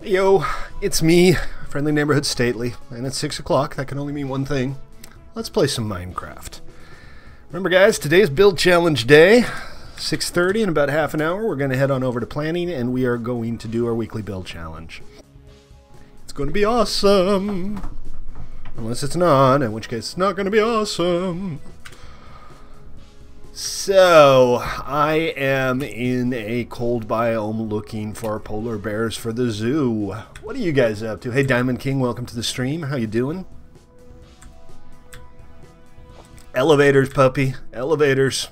Yo, it's me, friendly neighborhood Stately, and it's 6 o'clock. That can only mean one thing. Let's play some Minecraft. Remember, guys, today's build challenge day. 6:30 in about half an hour. We're going to head on over to planning, and we are going to do our weekly build challenge. It's going to be awesome. Unless it's not, in which case it's not going to be awesome. So, I am in a cold biome looking for polar bears for the zoo. What are you guys up to? Hey, Diamond King, welcome to the stream. How you doing? Elevators, puppy. Elevators.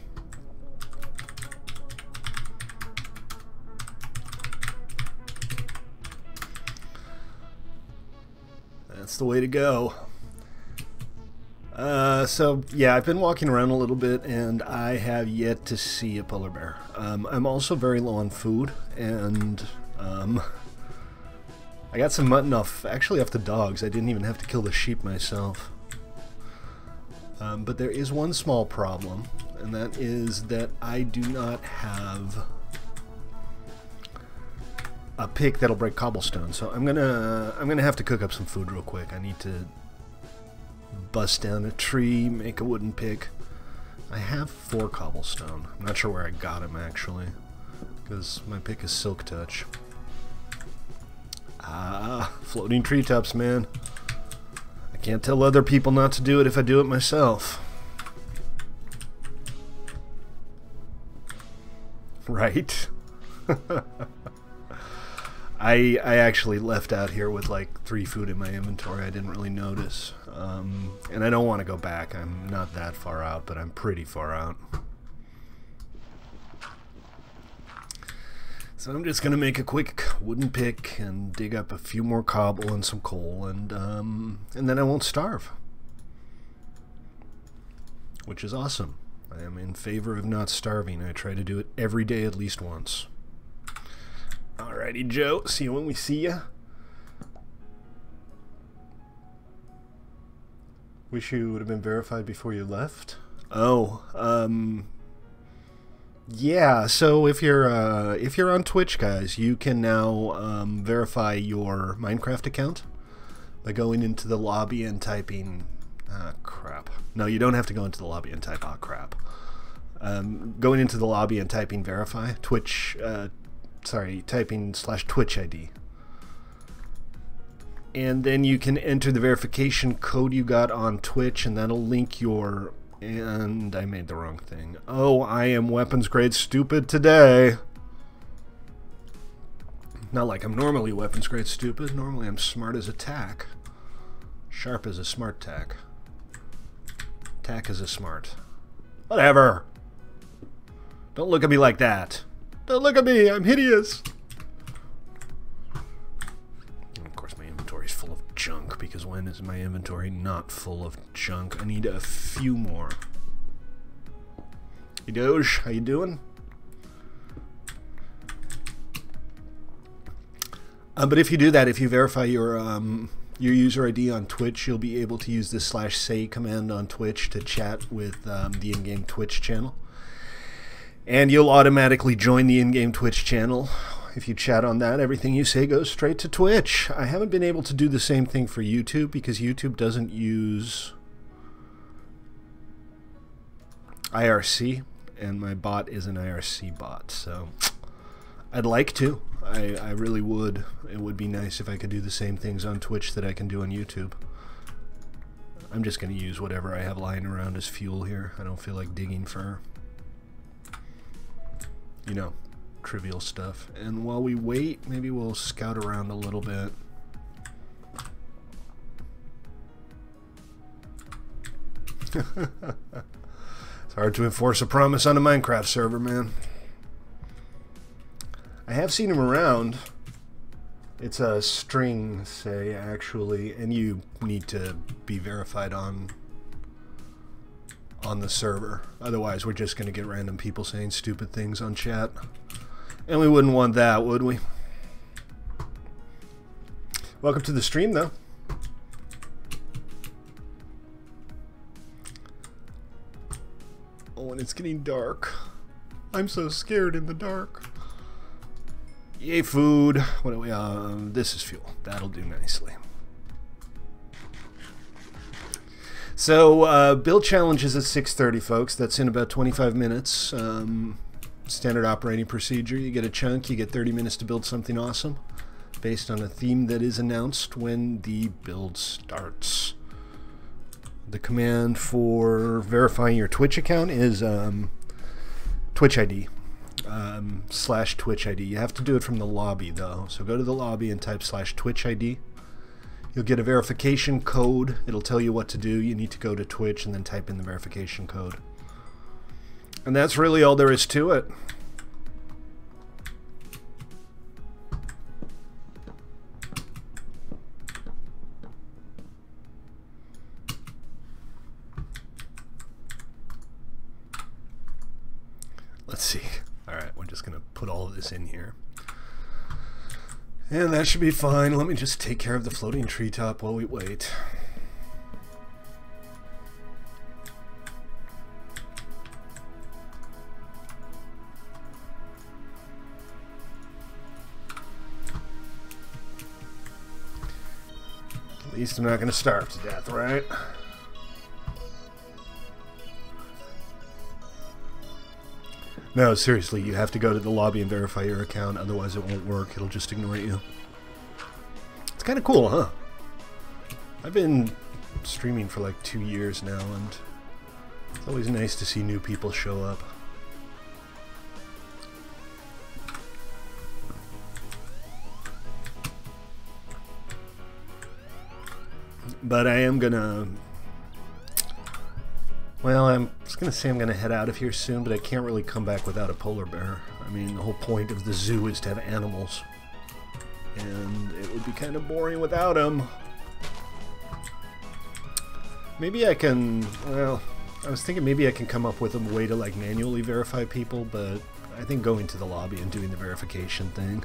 That's the way to go. So yeah, I've been walking around a little bit and I have yet to see a polar bear. I'm also very low on food, and I got some mutton off the dogs. I didn't even have to kill the sheep myself. But there is one small problem, and that is that I do not have a pick that'll break cobblestone. So I'm gonna have to cook up some food real quick. I need to bust down a tree, make a wooden pick. I have 4 cobblestone. I'm not sure where I got them actually, because my pick is Silk Touch. Ah, floating treetops, man. I can't tell other people not to do it if I do it myself. Right? I actually left out here with like 3 food in my inventory. I didn't really notice. And I don't want to go back. I'm not that far out, but I'm pretty far out. So I'm just going to make a quick wooden pick and dig up a few more cobble and some coal, and then I won't starve. Which is awesome. I am in favor of not starving. I try to do it every day at least once. Alrighty, Joe. See you when we see ya. Wish you would have been verified before you left. Oh, yeah. So if you're on Twitch, guys, you can now verify your Minecraft account by going into the lobby and typing. Crap. No, you don't have to go into the lobby and type. Ah, crap. Going into the lobby and typing verify Twitch. Typing /Twitch ID. And then you can enter the verification code you got on Twitch, and that'll link your... And I made the wrong thing. Oh, I am weapons grade stupid today. Not like I'm normally weapons grade stupid. Normally I'm smart as a tack. Sharp as a smart tack. Tack as a smart. Whatever. Don't look at me like that. Don't look at me. I'm hideous. Is full of junk, because when is my inventory not full of junk? I need a few more. Hey Doge, how you doing? But if you do that, if you verify your user ID on Twitch, you'll be able to use the /say command on Twitch to chat with the in-game Twitch channel, and you'll automatically join the in-game Twitch channel. If you chat on that, everything you say goes straight to Twitch. I haven't been able to do the same thing for YouTube because YouTube doesn't use IRC, and my bot is an IRC bot. So I'd like to. I really would. It would be nice if I could do the same things on Twitch that I can do on YouTube. I'm just going to use whatever I have lying around as fuel here. I don't feel like digging for, you know, trivial stuff. And while we wait, maybe we'll scout around a little bit. It's hard to enforce a promise on a Minecraft server, man. I have seen him around. It's a string, say, actually, and you need to be verified on the server. Otherwise, we're just going to get random people saying stupid things on chat. And we wouldn't want that, would we? Welcome to the stream, though. Oh, and it's getting dark. I'm so scared in the dark. Yay, food. What do we? This is fuel. That'll do nicely. So, build challenge is at 6:30, folks. That's in about 25 minutes. Standard operating procedure. You get a chunk. You get 30 minutes to build something awesome, based on a theme that is announced when the build starts. The command for verifying your Twitch account is Twitch ID. /Twitch ID. You have to do it from the lobby though. So go to the lobby and type /Twitch ID. You'll get a verification code. It'll tell you what to do. You need to go to Twitch and then type in the verification code. And that's really all there is to it. Let's see. All right, we're just going to put all of this in here. And that should be fine. Let me just take care of the floating treetop while we wait. At least I'm not going to starve to death, right? No, seriously, you have to go to the lobby and verify your account, otherwise it won't work. It'll just ignore you. It's kind of cool, huh? I've been streaming for like 2 years now, and it's always nice to see new people show up. But I am gonna... Well, I was going to say I'm going to head out of here soon, but I can't really come back without a polar bear. I mean, the whole point of the zoo is to have animals. And it would be kind of boring without them. Maybe I can... Well, I was thinking maybe I can come up with a way to, like, manually verify people, but I think going to the lobby and doing the verification thing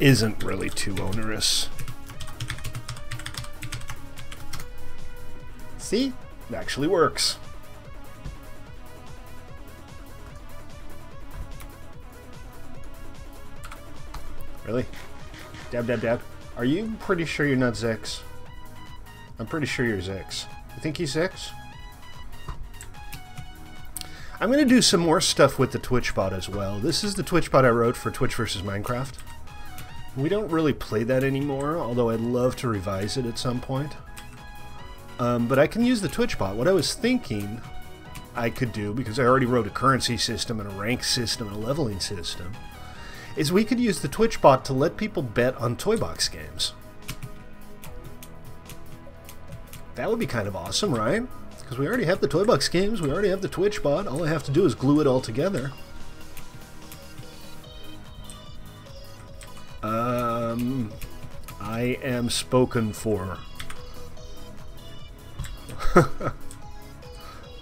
isn't really too onerous. See? It actually works. Really? Dab, dab, dab. Are you pretty sure you're not Zex? I'm pretty sure you're Zex. You think he's Zex? I'm going to do some more stuff with the Twitch bot as well. This is the Twitch bot I wrote for Twitch vs. Minecraft. We don't really play that anymore, although I'd love to revise it at some point. But I can use the Twitch bot. What I was thinking I could do, because I already wrote a currency system and a rank system and a leveling system, is we could use the Twitch bot to let people bet on ToyBox games. That would be kind of awesome, right? Because we already have the ToyBox games, we already have the Twitch bot, all I have to do is glue it all together. I am spoken for.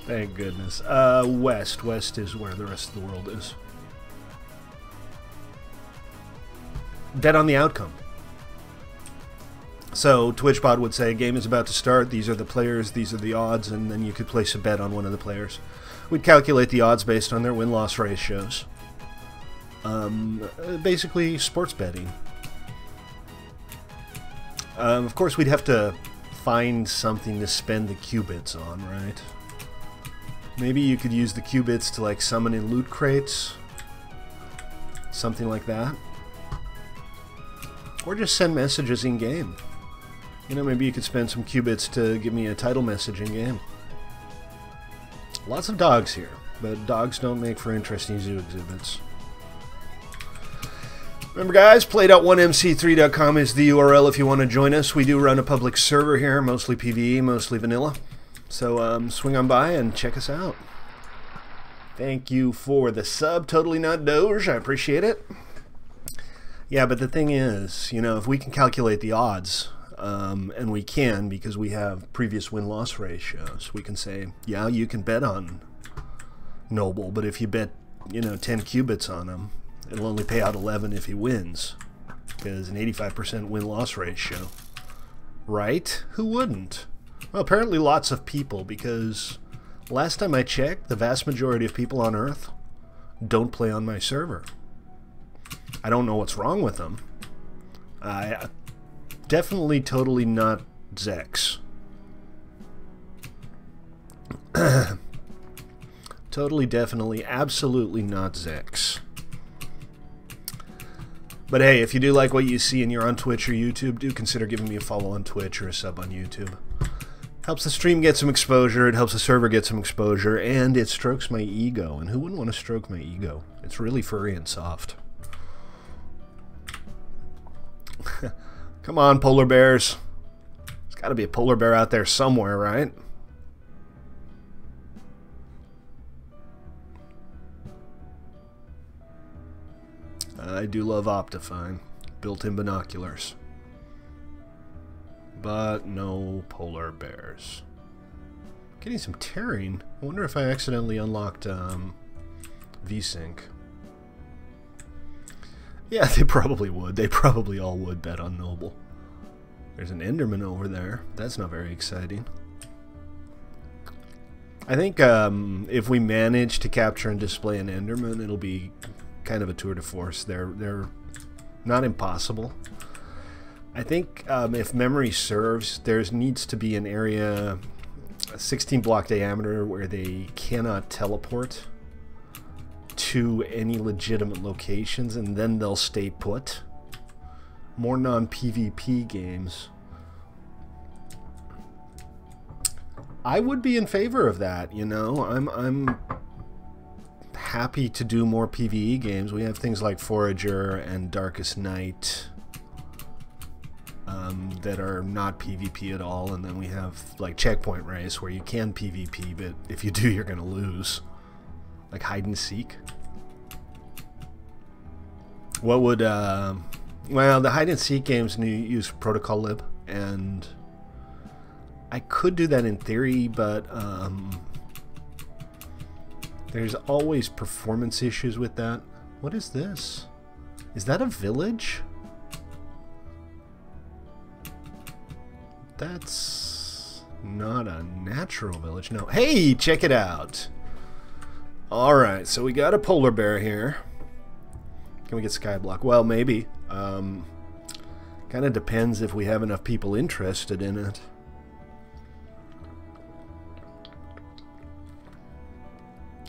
Thank goodness. West. West is where the rest of the world is. Bet on the outcome. So TwitchBot would say, game is about to start, these are the players, these are the odds, and then you could place a bet on one of the players. We'd calculate the odds based on their win-loss ratios. Basically, sports betting. Of course, we'd have to find something to spend the qubits on, right? Maybe you could use the qubits to, like, summon in loot crates. Something like that. Or just send messages in-game. You know, maybe you could spend some qubits to give me a title message in-game. Lots of dogs here, but dogs don't make for interesting zoo exhibits. Remember, guys, play.1mc3.com is the URL if you want to join us. We do run a public server here, mostly PvE, mostly vanilla. So swing on by and check us out. Thank you for the sub. Totally not Doge. I appreciate it. Yeah, but the thing is, you know, if we can calculate the odds, and we can because we have previous win-loss ratios, we can say, yeah, you can bet on Noble, but if you bet, you know, 10 qubits on him, it'll only pay out 11 if he wins, because an 85% win-loss ratio. Right? Who wouldn't? Well, apparently lots of people, because last time I checked, the vast majority of people on Earth don't play on my server. I don't know what's wrong with them. Definitely totally not Zex. Totally, definitely, absolutely not Zex. But hey, if you do like what you see and you're on Twitch or YouTube, do consider giving me a follow on Twitch or a sub on YouTube. Helps the stream get some exposure, it helps the server get some exposure, and it strokes my ego. And who wouldn't want to stroke my ego? It's really furry and soft. Come on, polar bears. There's got to be a polar bear out there somewhere, right? I do love Optifine. Built-in binoculars. But no polar bears. Getting some tearing. I wonder if I accidentally unlocked VSync. Yeah, they probably would. They probably all would bet on Noble. There's an Enderman over there. That's not very exciting. I think if we manage to capture and display an Enderman, it'll be kind of a tour de force. They're not impossible. I think if memory serves, there needs to be an area, a 16 block diameter, where they cannot teleport to any legitimate locations, and then they'll stay put. More non-PvP games. I would be in favor of that, you know. I'm happy to do more PvE games. We have things like Forager and Darkest Night that are not PvP at all, and then we have like Checkpoint Race where you can PvP, but if you do, you're gonna lose. Like Hide and Seek. What would well, the Hide and Seek games use Protocol Lib, and I could do that in theory, but there's always performance issues with that. What is this? Is that a village? That's not a natural village. No. Hey, check it out. Alright, so we got a polar bear here. Can we get Skyblock? Well, maybe. Kind of depends if we have enough people interested in it.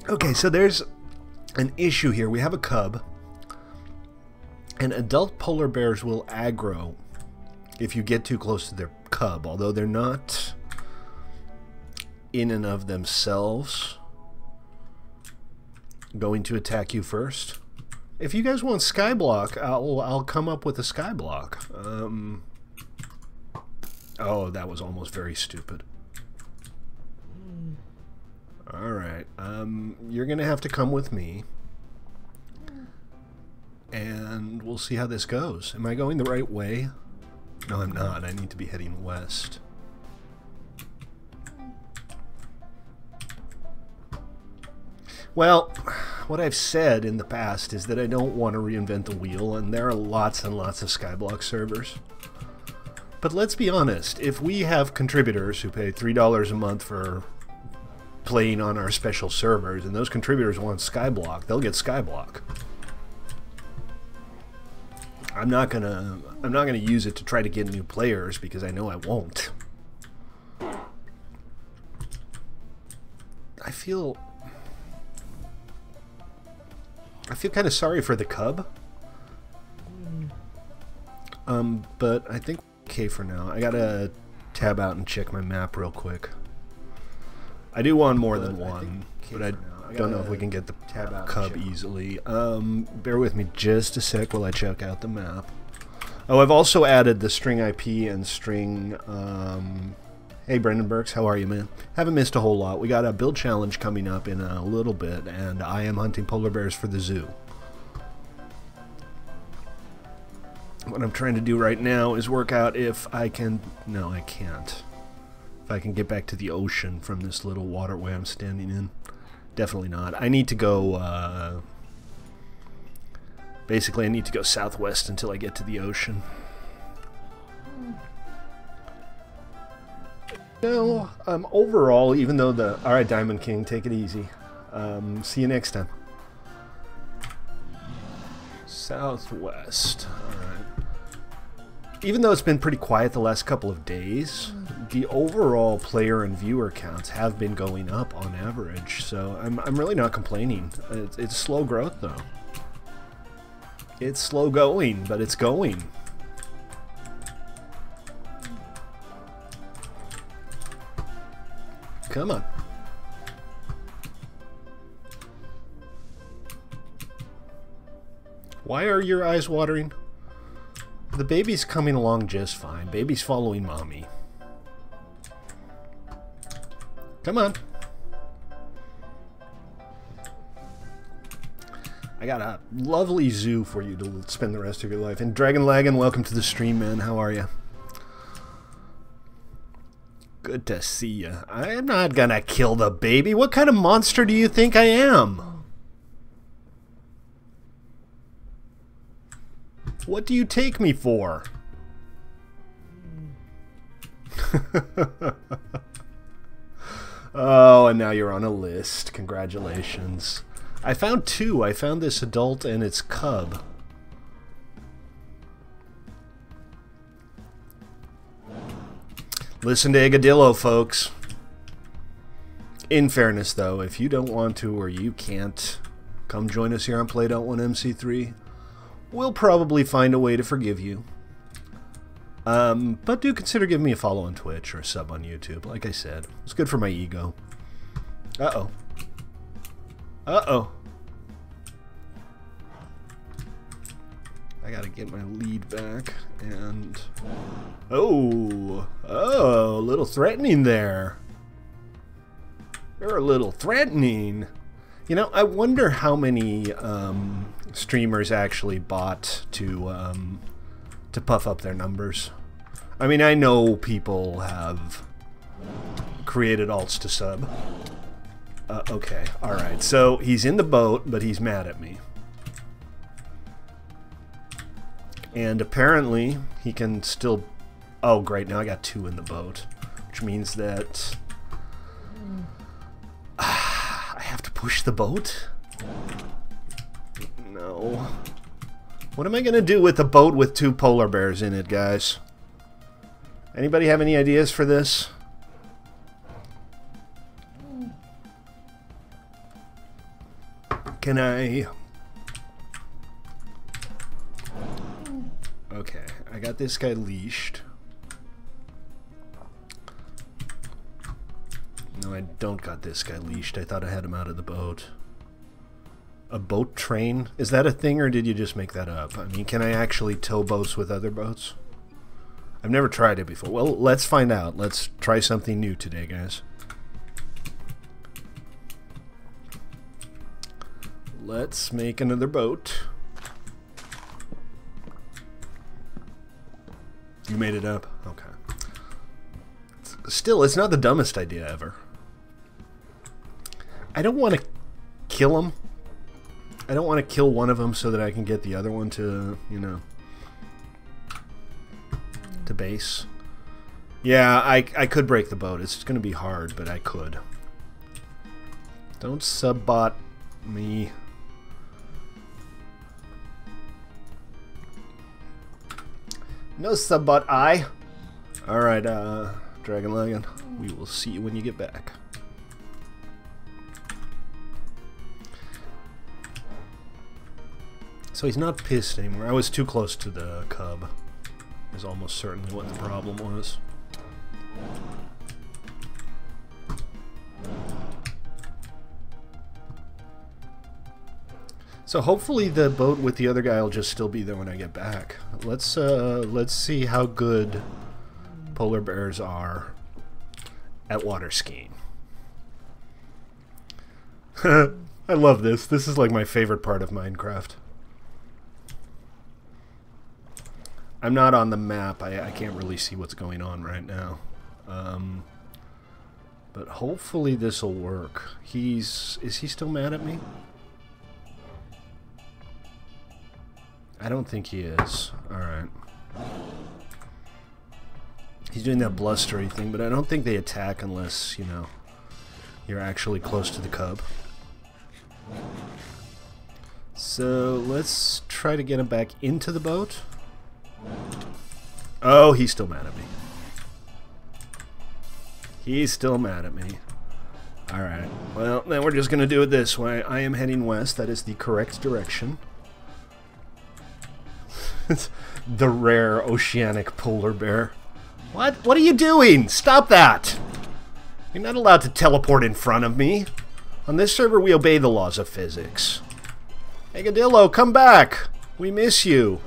Okay, so there's an issue here. We have a cub, and adult polar bears will aggro if you get too close to their cub, although they're not in and of themselves going to attack you first. If you guys want Skyblock, I'll come up with a Skyblock. Oh, that was almost very stupid. Alright, you're gonna have to come with me, and we'll see how this goes. Am I going the right way? No, I'm not. I need to be heading west. Well, what I've said in the past is that I don't want to reinvent the wheel, and there are lots and lots of Skyblock servers. But let's be honest, if we have contributors who pay $3 a month for playing on our special servers, and those contributors want Skyblock, they'll get Skyblock. I'm not gonna use it to try to get new players, because I know I won't. I feel kind of sorry for the cub. But I think we're okay for now. I gotta tab out and check my map real quick. I do want more than one, but I don't know if we can get the cub easily. Bear with me just a sec while I check out the map. Oh, I've also added the string IP and string... Hey, Brendan Burks, how are you, man? Haven't missed a whole lot. We got a build challenge coming up in a little bit, and I am hunting polar bears for the zoo. What I'm trying to do right now is work out if I can... No, I can't. If I can get back to the ocean from this little waterway I'm standing in. Definitely not. I need to go, basically, I need to go southwest until I get to the ocean. No, overall, even though the... Alright, Diamond King, take it easy. See you next time. Southwest. Alright. Even though it's been pretty quiet the last couple of days, the overall player and viewer counts have been going up on average, so I'm really not complaining. It's slow growth, though. It's slow going, but it's going. Come on. Why are your eyes watering? The baby's coming along just fine. Baby's following mommy. Come on. I got a lovely zoo for you to spend the rest of your life. And Dragon Lagan, welcome to the stream, man. How are you? Good to see you. I'm not gonna kill the baby. What kind of monster do you think I am? What do you take me for? Oh, and now you're on a list. Congratulations. I found two. I found this adult and its cub. Listen to Egadillo, folks. In fairness, though, if you don't want to or you can't come join us here on Play.1MC3, we'll probably find a way to forgive you. But do consider giving me a follow on Twitch or a sub on YouTube. Like I said, it's good for my ego. Uh-oh. Uh-oh. I gotta get my lead back, and... Oh! Oh, a little threatening there. You're a little threatening. You know, I wonder how many streamers actually bought to puff up their numbers. I mean, I know people have created alts to sub. Okay, alright, so he's in the boat, but he's mad at me. And apparently, he can still... Oh, great, now I got two in the boat. Which means that... I have to push the boat? No. What am I gonna do with a boat with two polar bears in it, guys? Anybody have any ideas for this? Can I... Okay, I got this guy leashed. No, I don't got this guy leashed. I thought I had him out of the boat. A boat train? Is that a thing, or did you just make that up? I mean, can I actually tow boats with other boats? I've never tried it before. Well, let's find out. Let's try something new today, guys. Let's make another boat. You made it up? Okay. Still, it's not the dumbest idea ever. I don't want to kill him. I don't want to kill one of them so that I can get the other one to, you know, to base. Yeah, I could break the boat. It's going to be hard, but I could. Don't sub-bot me. No sub-bot I. Alright, Dragon Lagan, we will see you when you get back. So he's not pissed anymore. I was too close to the cub. Is almost certainly what the problem was. So hopefully the boat with the other guy will just still be there when I get back. Let's see how good polar bears are at water skiing. I love this. This is like my favorite part of Minecraft. I'm not on the map. I can't really see what's going on right now. But hopefully this will work. Is he still mad at me? I don't think he is. Alright. He's doing that blustery thing, but I don't think they attack unless, you know, you're actually close to the cub. So let's try to get him back into the boat. Oh, he's still mad at me. He's still mad at me. Alright, well, then we're just going to do it this way. I am heading west. That is the correct direction. The rare oceanic polar bear. What? What are you doing? Stop that! You're not allowed to teleport in front of me. On this server, we obey the laws of physics. Hey, Gadillo, come back! We miss you.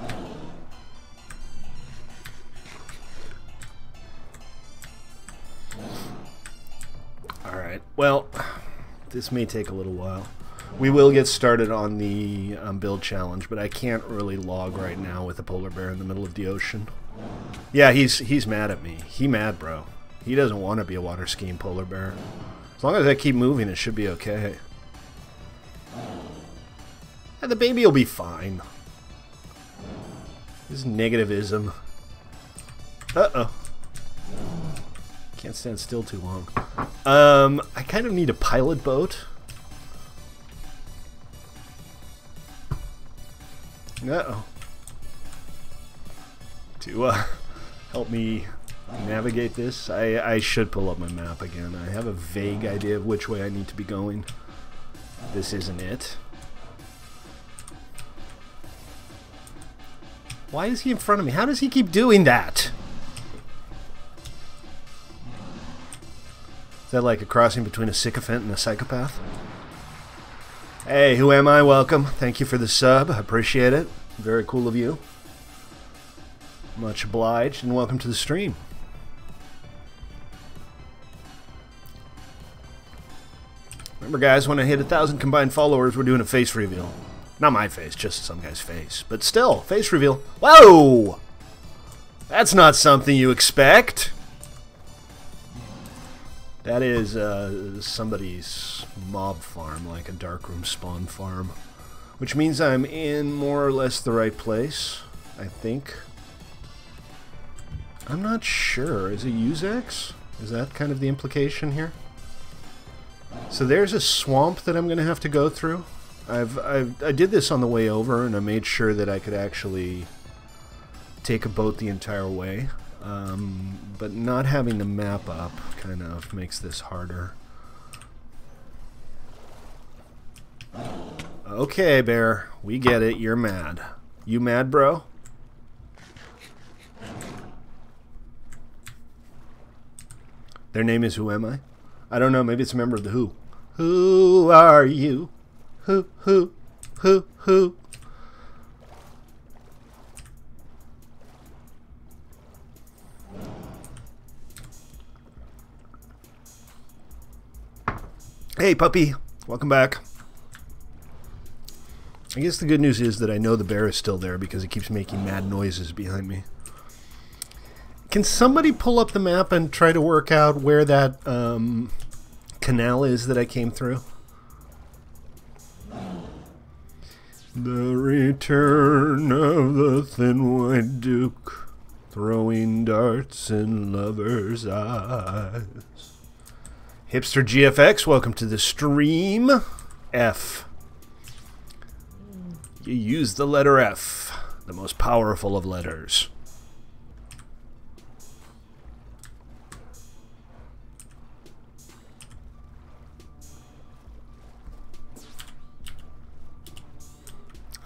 Alright, well, this may take a little while. We will get started on the build challenge, but I can't really log right now with a polar bear in the middle of the ocean. Yeah, he's mad at me. He mad, bro. He doesn't want to be a water skiing polar bear. As long as I keep moving, it should be okay. And the baby will be fine. This negativism. Uh-oh. Can't stand still too long. I kind of need a pilot boat. Uh-oh. To help me navigate this, I should pull up my map again. I have a vague idea of which way I need to be going. This isn't it. Why is he in front of me? How does he keep doing that? Is that like a crossing between a sycophant and a psychopath? Hey, who am I? Welcome. Thank you for the sub. I appreciate it. Very cool of you. Much obliged, and welcome to the stream. Remember, guys, when I hit 1,000 combined followers, we're doing a face reveal. Not my face, just some guy's face. But still, face reveal. Whoa! That's not something you expect. That is somebody's mob farm, like a darkroom spawn farm. Which means I'm in more or less the right place, I think. I'm not sure. Is it Usex? Is that kind of the implication here? So there's a swamp that I'm going to have to go through. I did this on the way over, and I made sure that I could actually take a boat the entire way. But not having the map up kind of makes this harder. Okay, Bear. We get it. You're mad. You mad, bro? Their name is Who Am I? I don't know. Maybe it's a member of the Who. Who are you? Who? Hey, puppy. Welcome back. I guess the good news is that I know the bear is still there because it keeps making mad noises behind me. Can somebody pull up the map and try to work out where that canal is that I came through? The return of the thin white duke, throwing darts in lovers' eyes. Hipster GFX, welcome to the stream. F. You use the letter F, the most powerful of letters.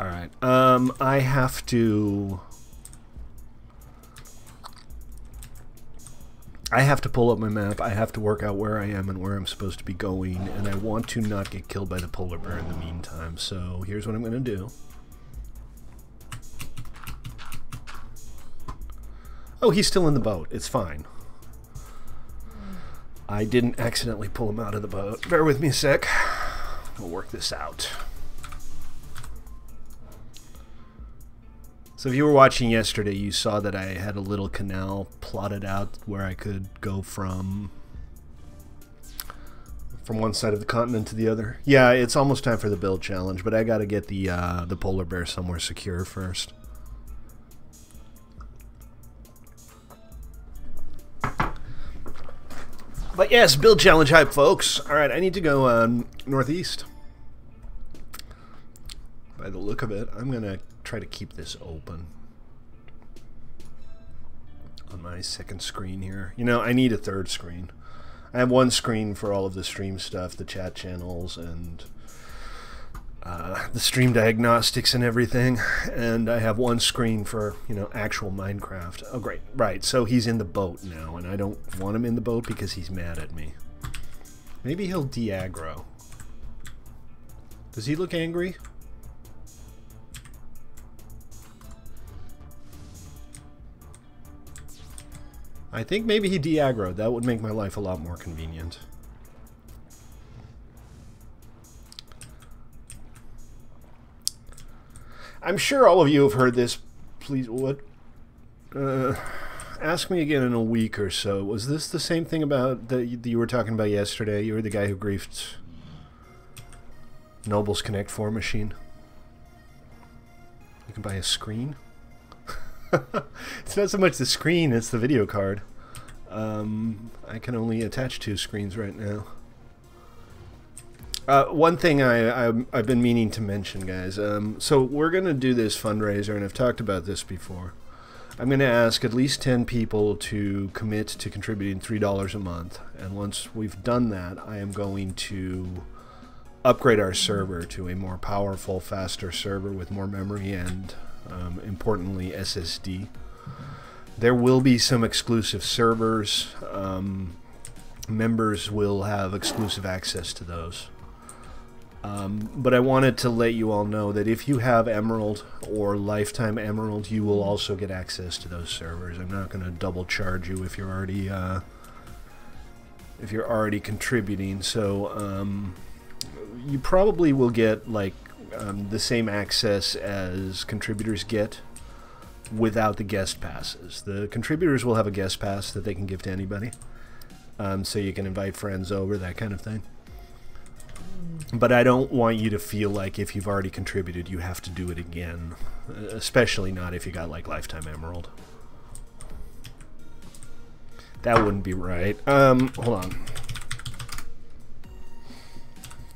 Alright, I have to pull up my map. I have to work out where I am and where I'm supposed to be going, and I want to not get killed by the polar bear in the meantime. So here's what I'm going to do. Oh, he's still in the boat. It's fine. I didn't accidentally pull him out of the boat. Bear with me a sec. We'll work this out. So if you were watching yesterday, you saw that I had a little canal plotted out where I could go from one side of the continent to the other. Yeah, it's almost time for the build challenge, but I got to get the polar bear somewhere secure first. But yes, build challenge hype, folks. All right, I need to go northeast. By the look of it, I'm going to try to keep this open on my second screen here. You know, I need a third screen. I have one screen for all of the stream stuff, the chat channels, and the stream diagnostics and everything, and I have one screen for, you know, actual Minecraft. Oh, great. Right, so he's in the boat now, and I don't want him in the boat because he's mad at me. Maybe he'll de-aggro. Does he look angry? I think maybe he de-aggroed. That would make my life a lot more convenient. I'm sure all of you have heard this. Please, what? Ask me again in a week or so. Was this the same thing about that you were talking about yesterday? You were the guy who griefed Noble's Connect 4 machine. You can buy a screen? It's not so much the screen, it's the video card. I can only attach 2 screens right now. One thing I've been meaning to mention, guys. So we're going to do this fundraiser, and I've talked about this before. I'm going to ask at least 10 people to commit to contributing $3 a month. And once we've done that, I am going to upgrade our server to a more powerful, faster server with more memory and, importantly, SSD. There will be some exclusive servers. Members will have exclusive access to those. But I wanted to let you all know that if you have Emerald or Lifetime Emerald, you will also get access to those servers. I'm not going to double charge you if you're already contributing. So you probably will get like the same access as contributors get without the guest passes. The contributors will have a guest pass that they can give to anybody, so you can invite friends over, that kind of thing. But I don't want you to feel like if you've already contributed you have to do it again, especially not if you got like Lifetime Emerald. That wouldn't be right. Hold on.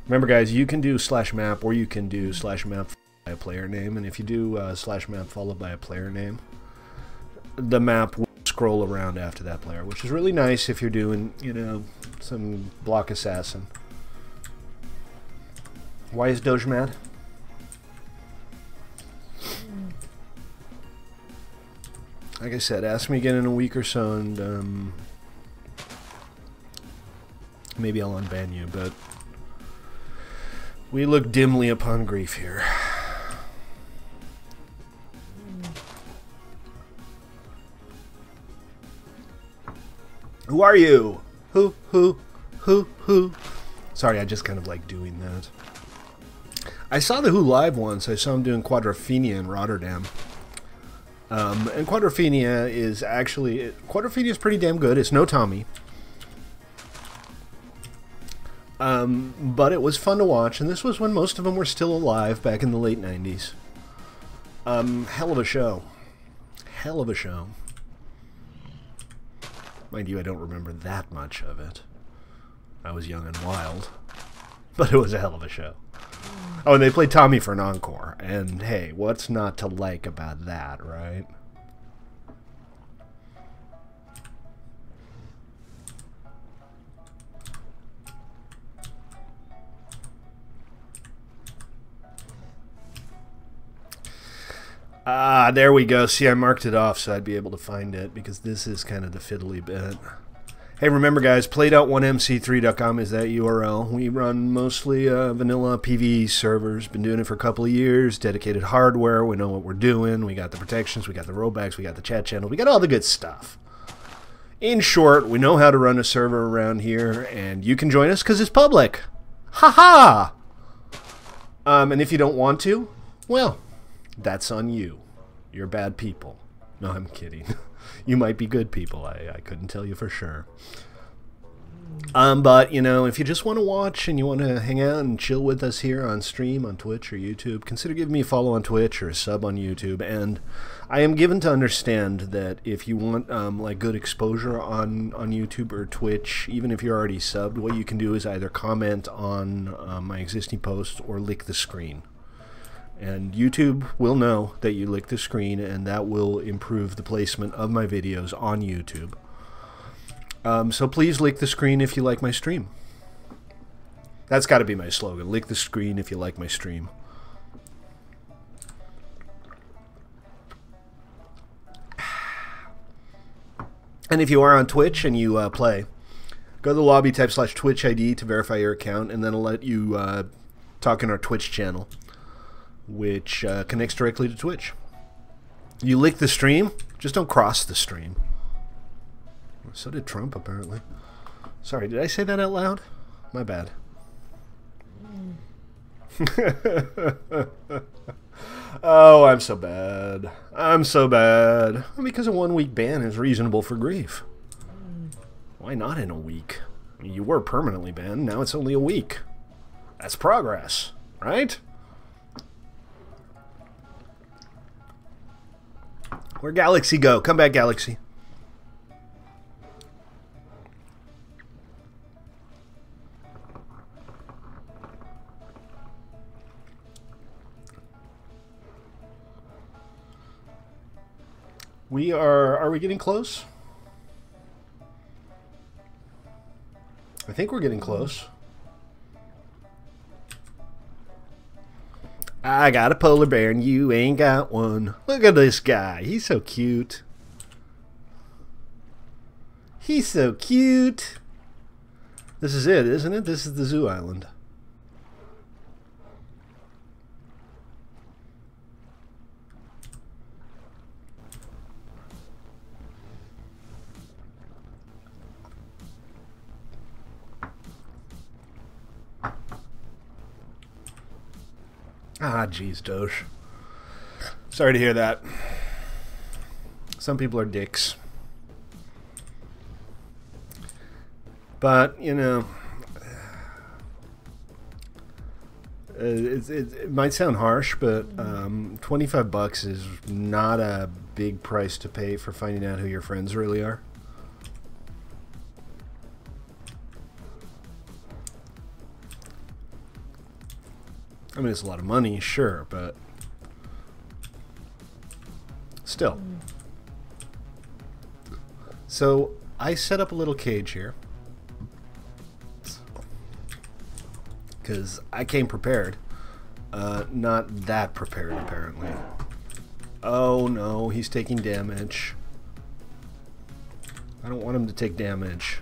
Remember, guys, you can do /map or you can do /map by a player name, and if you do /map followed by a player name, the map will scroll around after that player, which is really nice if you're doing, you know, some block assassin. Why is Doge mad? Like I said, ask me again in a week or so, and maybe I'll unban you, but we look dimly upon grief here. Who are you? Who? Sorry, I just kind of like doing that. I saw the Who live once. I saw him doing Quadrophenia in Rotterdam. And Quadrophenia is actually... Quadrophenia is pretty damn good. It's no Tommy. But it was fun to watch, and this was when most of them were still alive back in the late 90s. Hell of a show. Hell of a show. Mind you, I don't remember that much of it. I was young and wild. But it was a hell of a show. Oh, and they played Tommy for an encore. And hey, what's not to like about that, right? Ah, there we go. See, I marked it off so I'd be able to find it, because this is kind of the fiddly bit. Hey, remember, guys, played.1mc3.com is that URL. We run mostly vanilla PvE servers. Been doing it for a couple of years. Dedicated hardware. We know what we're doing. We got the protections. We got the rollbacks. We got the chat channel. We got all the good stuff. In short, we know how to run a server around here, and you can join us because it's public. Ha-ha! And if you don't want to, well, that's on you. You're bad people. No, I'm kidding. You might be good people. I couldn't tell you for sure. But, you know, if you just want to watch and you want to hang out and chill with us here on stream, on Twitch or YouTube, consider giving me a follow on Twitch or a sub on YouTube. And I am given to understand that if you want, like, good exposure on YouTube or Twitch, even if you're already subbed, what you can do is either comment on my existing post or lick the screen. And YouTube will know that you lick the screen, and that will improve the placement of my videos on YouTube. So please lick the screen if you like my stream. That's got to be my slogan. Lick the screen if you like my stream. And if you are on Twitch and you play, go to the lobby, type /Twitch ID to verify your account, and then it'll let you talk in our Twitch channel, which connects directly to Twitch. You lick the stream, just don't cross the stream. So did Trump, apparently. Sorry, did I say that out loud? My bad. Oh, I'm so bad. I'm so bad. Because a 1 week ban is reasonable for grief. Why not in a week? I mean, you were permanently banned, now it's only a week. That's progress, right? Where'd Galaxy go? Come back, Galaxy. Are we getting close? I think we're getting close. I got a polar bear and you ain't got one. Look at this guy. He's so cute. He's so cute. This is it, isn't it? This is the zoo island. Ah, jeez, Doge. Sorry to hear that. Some people are dicks. But, you know, it might sound harsh, but 25 bucks is not a big price to pay for finding out who your friends really are. I mean, it's a lot of money, sure, but still. So I set up a little cage here because I came prepared. Not that prepared, apparently. Oh no, he's taking damage. I don't want him to take damage.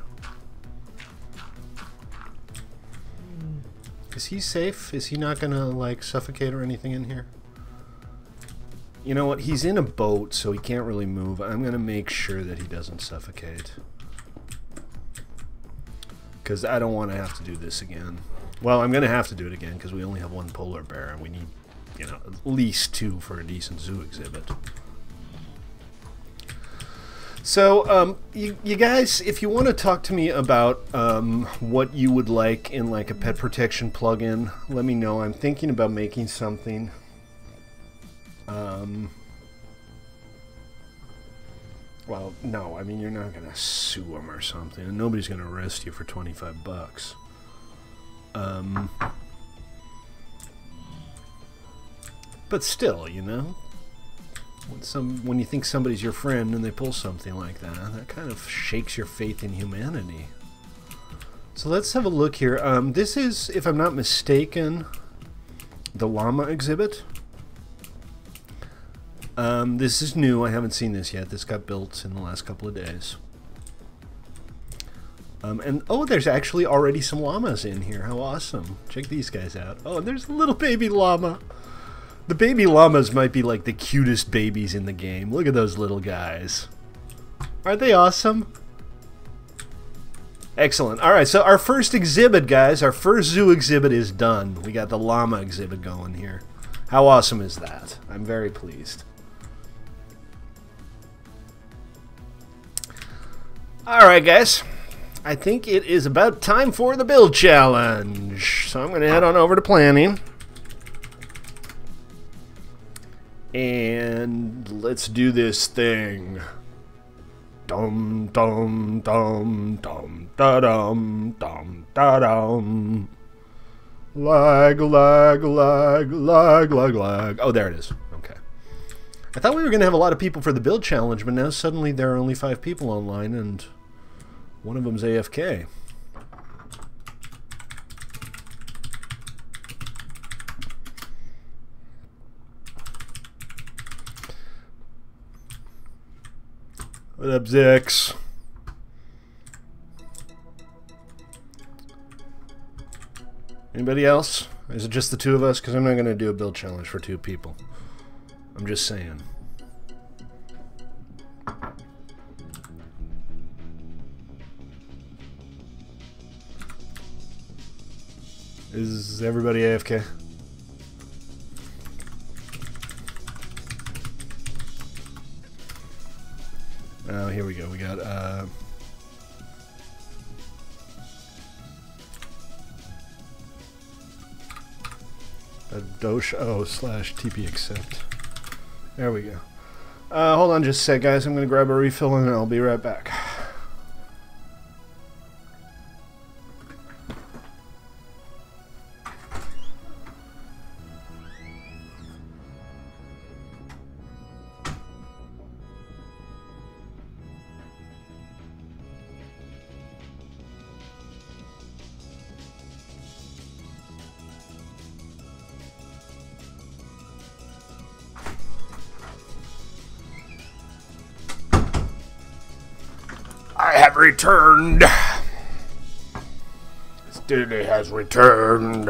Is he safe? Is he not gonna, like, suffocate or anything in here? You know what? He's in a boat, so he can't really move. I'm gonna make sure that he doesn't suffocate. Because I don't want to have to do this again. Well, I'm gonna have to do it again, because we only have one polar bear, and we need, you know, at least 2 for a decent zoo exhibit. So, you guys, if you want to talk to me about what you would like in, like, a pet protection plugin, let me know. I'm thinking about making something. Well, no, I mean, you're not going to sue them or something, and nobody's going to arrest you for 25 bucks. But still, you know? When you think somebody's your friend and they pull something like that, that kind of shakes your faith in humanity. So let's have a look here. This is, if I'm not mistaken, the llama exhibit. This is new. I haven't seen this yet. This got built in the last couple of days. And oh, there's actually already some llamas in here. How awesome. Check these guys out. Oh, and there's a little baby llama. The baby llamas might be like the cutest babies in the game. Look at those little guys. Aren't they awesome? Excellent. Alright, so our first exhibit, guys, our first zoo exhibit is done. We got the llama exhibit going here. How awesome is that? I'm very pleased. Alright, guys. I think it is about time for the build challenge. So I'm going to head on over to planning. And let's do this thing. Dum dum dum dum da dum dum da dum. Lag, lag, lag, lag, lag, lag. Oh, there it is. Okay. I thought we were going to have a lot of people for the build challenge, but now suddenly there are only 5 people online, and one of them's AFK. What up, Zix? Anybody else? Is it just the 2 of us? Because I'm not going to do a build challenge for 2 people. I'm just saying. Is everybody AFK? Oh, here we go. We got Dosho/TP accept. There we go. Hold on just a sec, guys. I'm going to grab a refill and I'll be right back. I have returned. Steely has returned.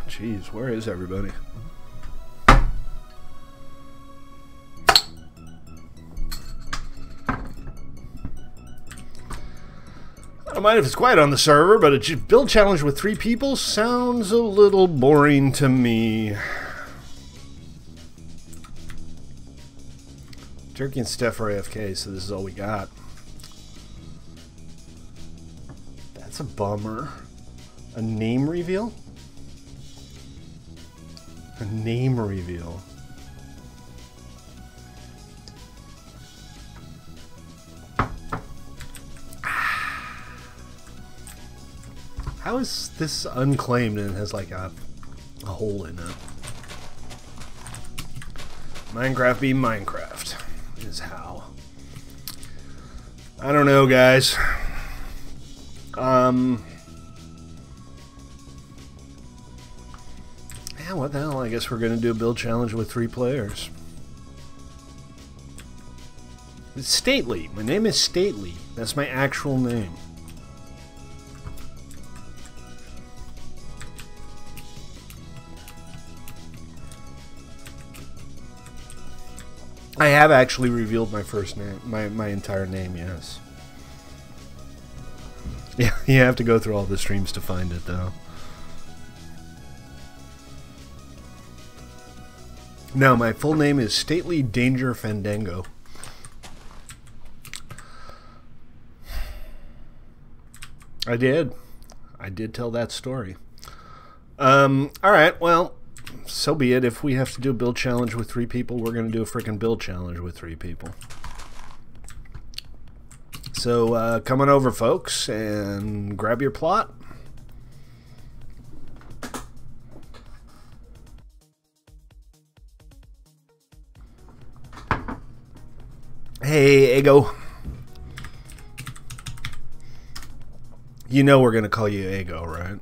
Jeez, where is everybody? I don't mind if it's quiet on the server, but a build challenge with 3 people sounds a little boring to me. Turkey and Steph are AFK, so this is all we got. That's a bummer. A name reveal? A name reveal. How is this unclaimed and it has like a hole in it? Minecraft be Minecraft. Is how. I don't know, guys. Yeah, what the hell? I guess we're gonna do a build challenge with 3 players. It's Stately. My name is Stately. That's my actual name. I have actually revealed my first name, my entire name, yes. Yeah, you have to go through all the streams to find it, though. No, my full name is Stately Danger Fandango. I did tell that story. Alright, well, so be it. If we have to do a build challenge with 3 people, we're going to do a freaking build challenge with 3 people. So, come on over, folks, and grab your plot. Hey, Ego. You know we're going to call you Ego, right?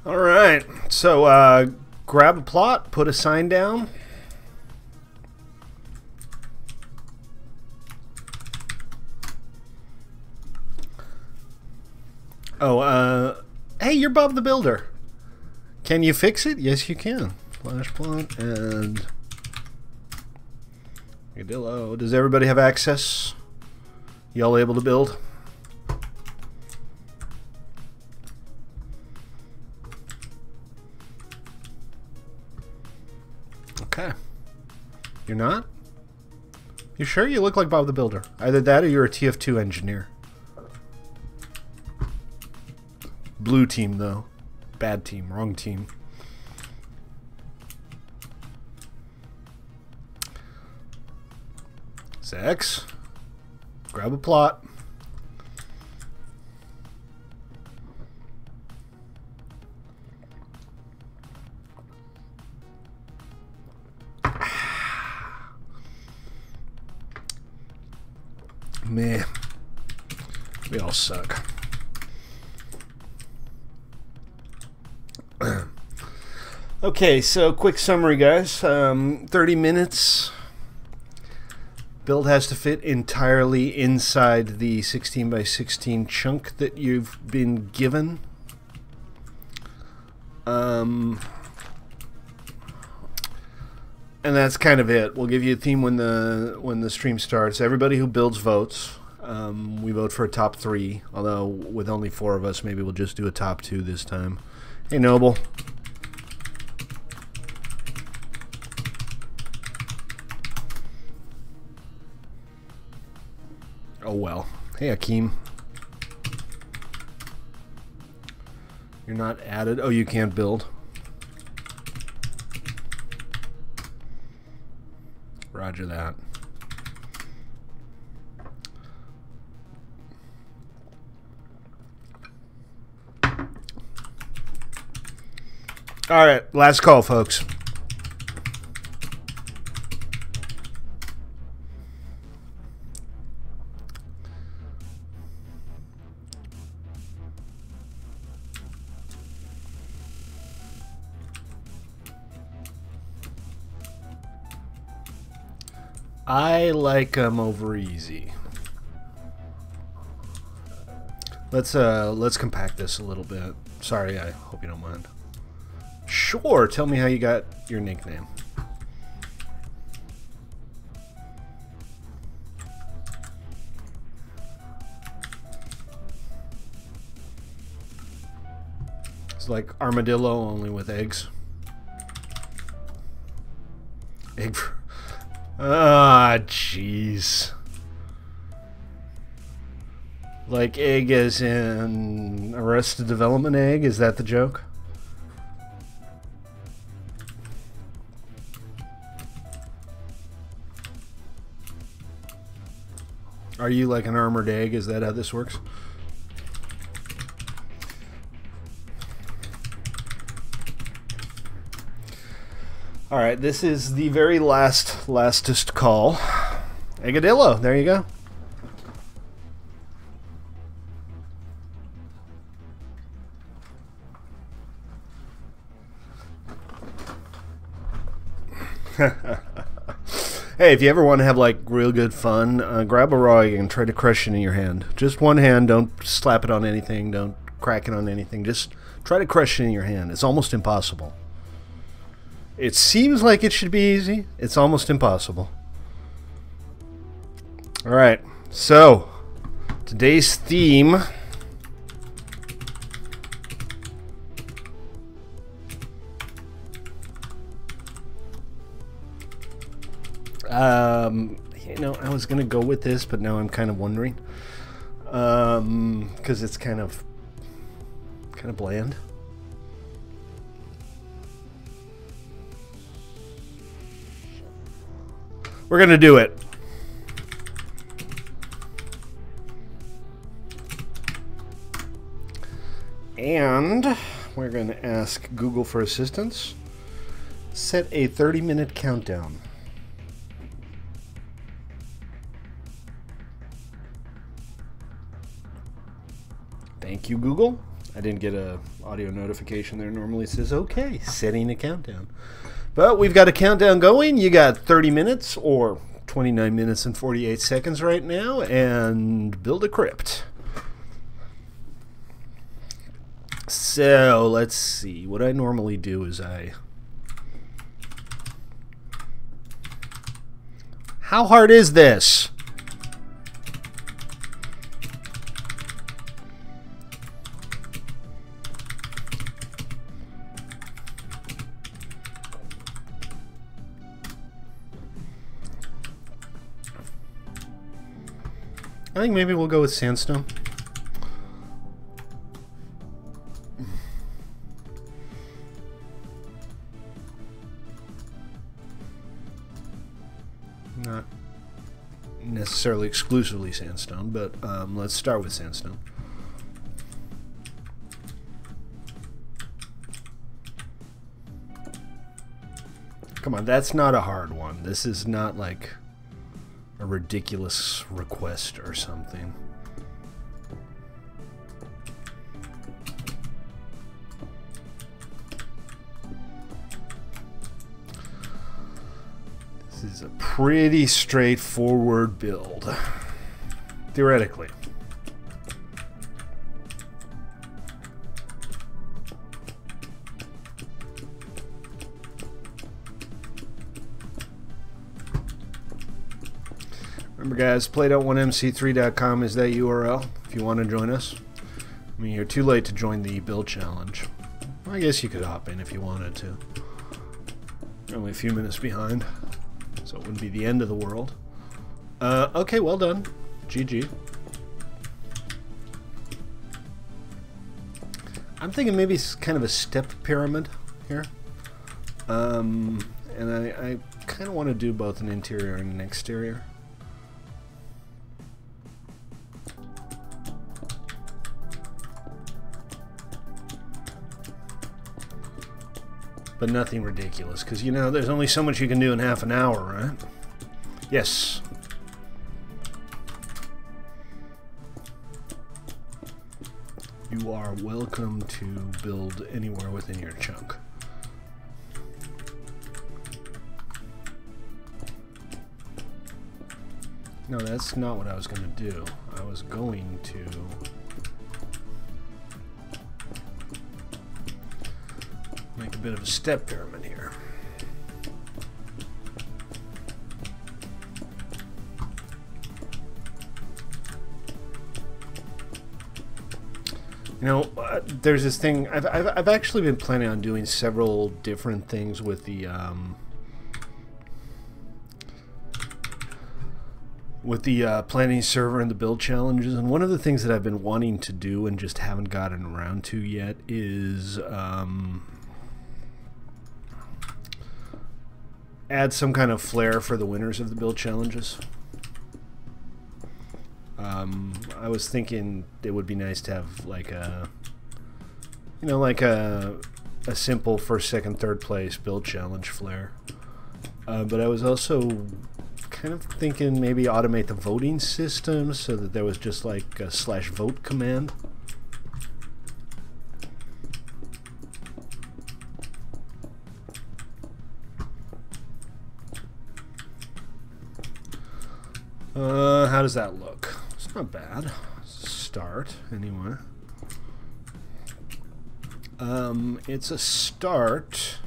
Alright, so grab a plot, put a sign down. Oh, hey, you're Bob the Builder. Can you fix it? Yes, you can. Flash plot and Gadillo. Does everybody have access? Y'all able to build? Okay. You're not? You sure you look like Bob the Builder? Either that or you're a TF2 engineer. Blue team, though. Bad team. Wrong team. X. Grab a plot. Man, we all suck. Okay, so quick summary, guys. 30 minutes. Build has to fit entirely inside the 16 by 16 chunk that you've been given. And that's kind of it. We'll give you a theme when the stream starts. Everybody who builds votes. We vote for a top 3. Although with only 4 of us, maybe we'll just do a top 2 this time. Hey, Noble. Oh well. Hey, Akeem. You're not added. Oh, you can't build. Roger that. All right, last call, folks. I like 'em over easy. Let's compact this a little bit. Sorry, I hope you don't mind. Sure, tell me how you got your nickname. It's like armadillo, only with eggs. Egg. Ah, jeez. Like egg as in Arrested Development egg? Is that the joke? Are you like an armored egg? Is that how this works? Alright, this is the very lastest call. Eggadillo, there you go. Hey, if you ever want to have like real good fun, grab a raw egg and try to crush it in your hand. Just one hand, don't slap it on anything, don't crack it on anything. Just try to crush it in your hand. It's almost impossible. It seems like it should be easy. It's almost impossible. Alright, so today's theme you know, I was gonna go with this, but now I'm kind of wondering, because it's kind of bland. We're gonna do it. And we're gonna ask Google for assistance. Set a 30-minute countdown. Thank you, Google. I didn't get a audio notification there. Normally it says, okay, setting a countdown. But we've got a countdown going. You got 30 minutes or 29 minutes and 48 seconds right now, and build a crypt. So let's see. What I normally do is How hard is this? I think maybe we'll go with sandstone. Not necessarily exclusively sandstone, but let's start with sandstone. Come on, that's not a hard one. This is not like a ridiculous request or something. This is a pretty straightforward build, theoretically. Remember guys, play.1mc3.com is that URL if you want to join us. I mean, you're too late to join the build challenge. I guess you could hop in if you wanted to. You're only a few minutes behind, so it wouldn't be the end of the world. Okay, well done. GG. I'm thinking maybe it's kind of a step pyramid here. And I kind of want to do both an interior and an exterior. But nothing ridiculous, because, you know, there's only so much you can do in half an hour, right? Yes. You are welcome to build anywhere within your chunk. No, that's not what I was going to do. I was going to... make a bit of a step pyramid here. You know, there's this thing. I've actually been planning on doing several different things with the planning server and the build challenges, and one of the things that I've been wanting to do and just haven't gotten around to yet is add some kind of flair for the winners of the build challenges. I was thinking it would be nice to have like a, you know, like a simple first, second, third place build challenge flair. But I was also kind of thinking maybe automate the voting system so that there was just like a /vote command. How does that look? It's not bad. Start, anyway. It's a start.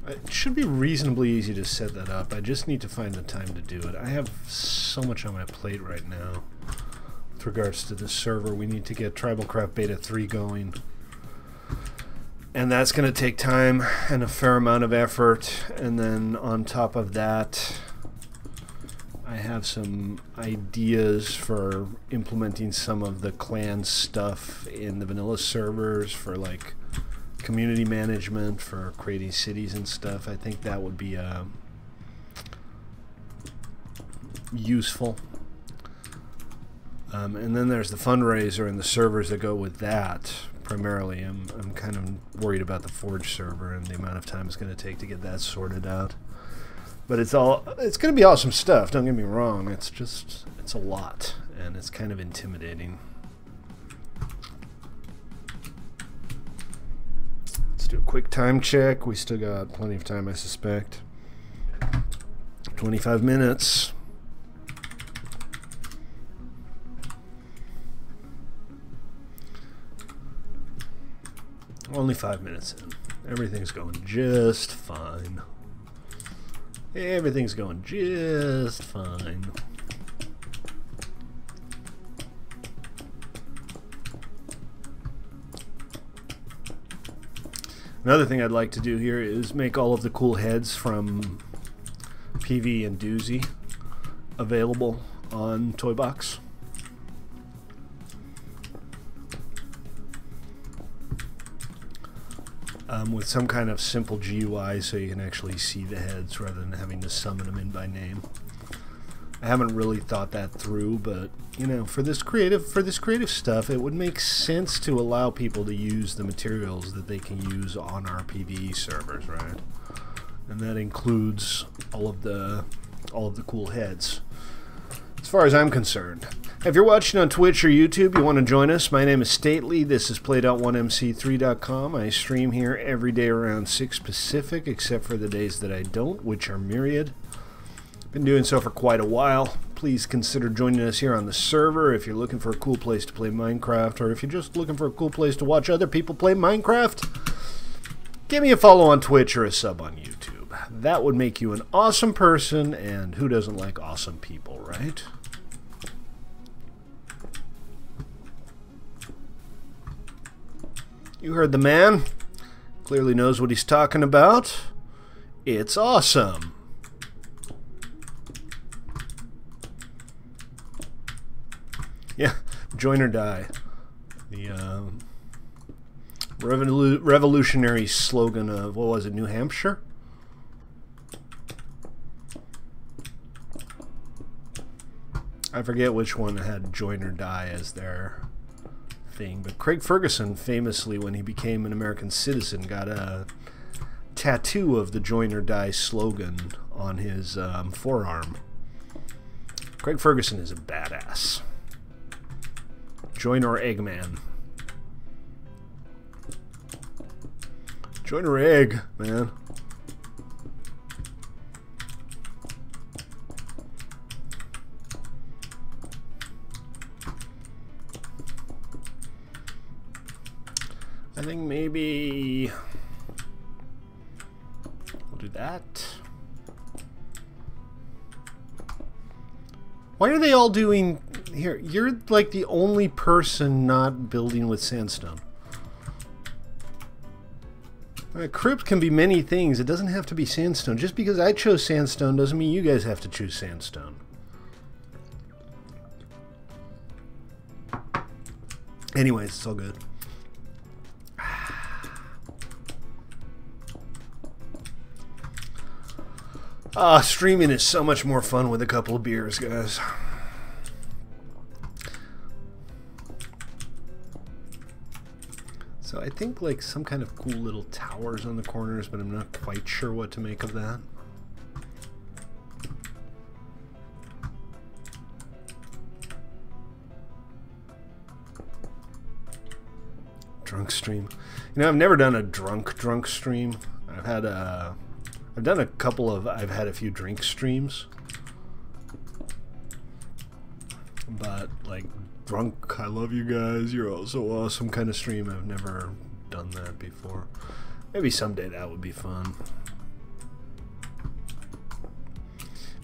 It should be reasonably easy to set that up. I just need to find the time to do it. I have so much on my plate right now. With regards to the server, we need to get TribalCraft Beta 3 going, and that's going to take time and a fair amount of effort. And then on top of that, I have some ideas for implementing some of the clan stuff in the vanilla servers for like community management, for creating cities and stuff. I think that would be useful. And then there's the fundraiser and the servers that go with that. Primarily, I'm kind of worried about the Forge server and the amount of time it's going to take to get that sorted out. But it's going to be awesome stuff. Don't get me wrong. It's a lot, and it's kind of intimidating. Let's do a quick time check. We still got plenty of time, I suspect. 25 minutes. Only 5 minutes in. Everything's going just fine. Everything's going just fine. Another thing I'd like to do here is make all of the cool heads from PV and Doozy available on ToyBox. With some kind of simple GUI so you can actually see the heads rather than having to summon them in by name. I haven't really thought that through, but you know, for this creative stuff, it would make sense to allow people to use the materials that they can use on our PvE servers, right? And that includes all of the cool heads. As far as I'm concerned, if you're watching on Twitch or YouTube, you want to join us, my name is Stately. This is Play.1MC3.com. I stream here every day around 6 Pacific, except for the days that I don't, which are myriad. Been doing so for quite a while. Please consider joining us here on the server if you're looking for a cool place to play Minecraft, or if you're just looking for a cool place to watch other people play Minecraft. Give me a follow on Twitch or a sub on YouTube. That would make you an awesome person, and who doesn't like awesome people, right? You heard the man. Clearly knows what he's talking about. It's awesome. Yeah, join or die. The revolutionary slogan of, what was it, New Hampshire? I forget which one had join or die as their thing, but Craig Ferguson famously, when he became an American citizen, got a tattoo of the join or die slogan on his forearm. Craig Ferguson is a badass. Join or Eggman. Join or egg, man. I think maybe we'll do that. Why are they all doing here? You're like the only person not building with sandstone. A crypt can be many things. It doesn't have to be sandstone. Just because I chose sandstone doesn't mean you guys have to choose sandstone. Anyways, it's all good. Streaming is so much more fun with a couple of beers, guys. So I think like some kind of cool little towers on the corners, but I'm not quite sure what to make of that. Drunk stream. You know, I've never done a drunk stream. I've had a... I've done a couple of... I've had a few drink streams. But, like, drunk, I love you guys, you're all so awesome kind of stream. I've never done that before. Maybe someday that would be fun.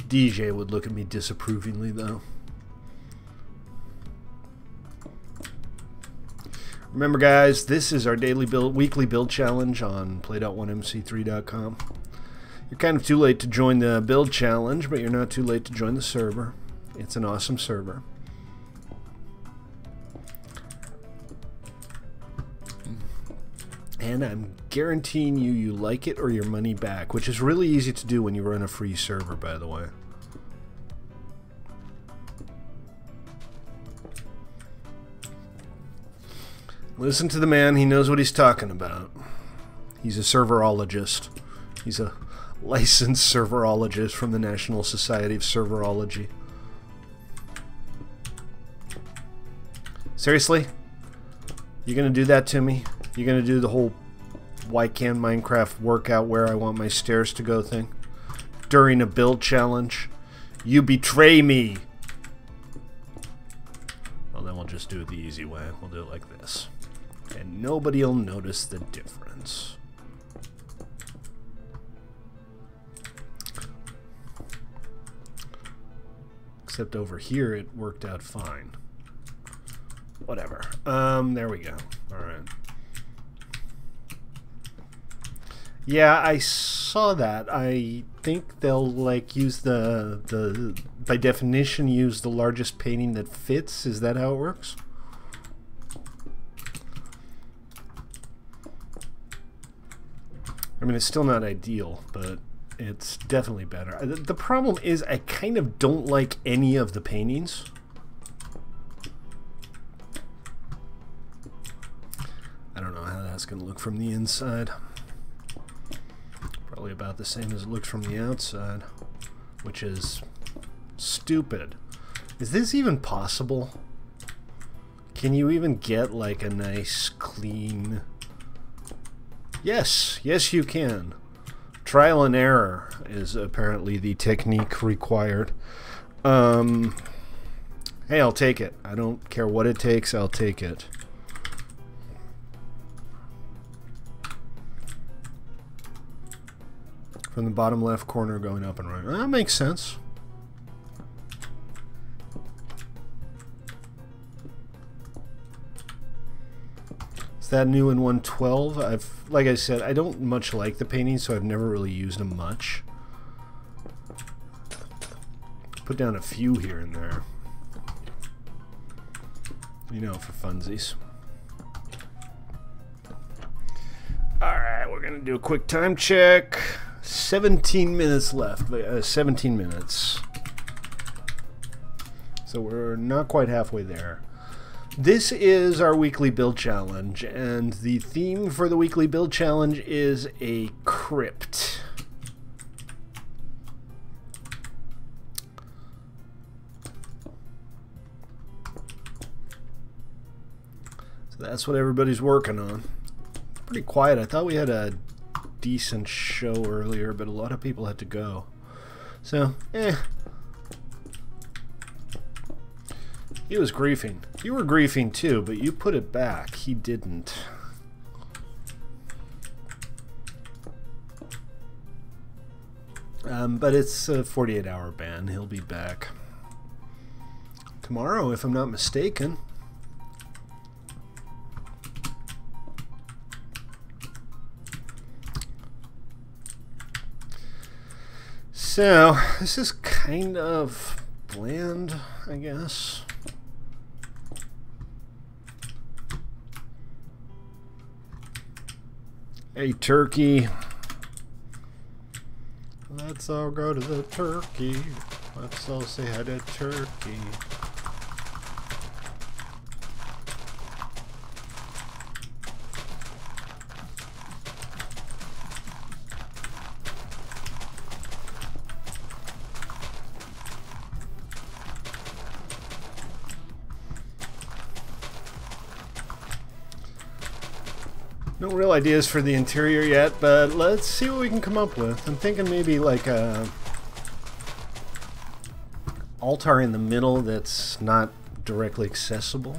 DJ would look at me disapprovingly, though. Remember, guys, this is our weekly build challenge on Play.1MC3.com. You're kind of too late to join the build challenge, but you're not too late to join the server. It's an awesome server. And I'm guaranteeing you like it or your money back, which is really easy to do when you run a free server, by the way. Listen to the man, he knows what he's talking about. He's a serverologist. He's a licensed serverologist from the National Society of Serverology. Seriously? You're gonna do that to me? You're gonna do the whole why can't Minecraft work out where I want my stairs to go thing? During a build challenge? You betray me! Well, then we'll just do it the easy way. We'll do it like this. And nobody'll notice the difference. Except over here it worked out fine. Whatever. There we go. Alright. Yeah, I saw that. I think they'll like use the by definition use the largest painting that fits. Is that how it works? I mean, it's still not ideal, but it's definitely better. The problem is I kind of don't like any of the paintings. I don't know how that's going to look from the inside. Probably about the same as it looks from the outside, which is stupid. Is this even possible? Can you even get like a nice clean... Yes, yes you can. Trial and error is apparently the technique required. Hey, I'll take it. I don't care what it takes, I'll take it. From the bottom left corner going up and right. That makes sense. Is that new in 112? Like I said, I don't much like the paintings, so I've never really used them much. Put down a few here and there. You know, for funsies. Alright, we're gonna do a quick time check. 17 minutes left. 17 minutes. So we're not quite halfway there. This is our weekly build challenge, and the theme for the weekly build challenge is a crypt. So that's what everybody's working on. Pretty quiet. I thought we had a decent show earlier, but a lot of people had to go. So, He was griefing. You were griefing too, but you put it back. He didn't. But it's a 48-hour ban. He'll be back tomorrow, if I'm not mistaken. So, this is kind of bland, I guess. Hey, turkey. Let's all go to the turkey. Let's all say hi to turkey. No real ideas for the interior yet, but let's see what we can come up with. I'm thinking maybe like a altar in the middle that's not directly accessible,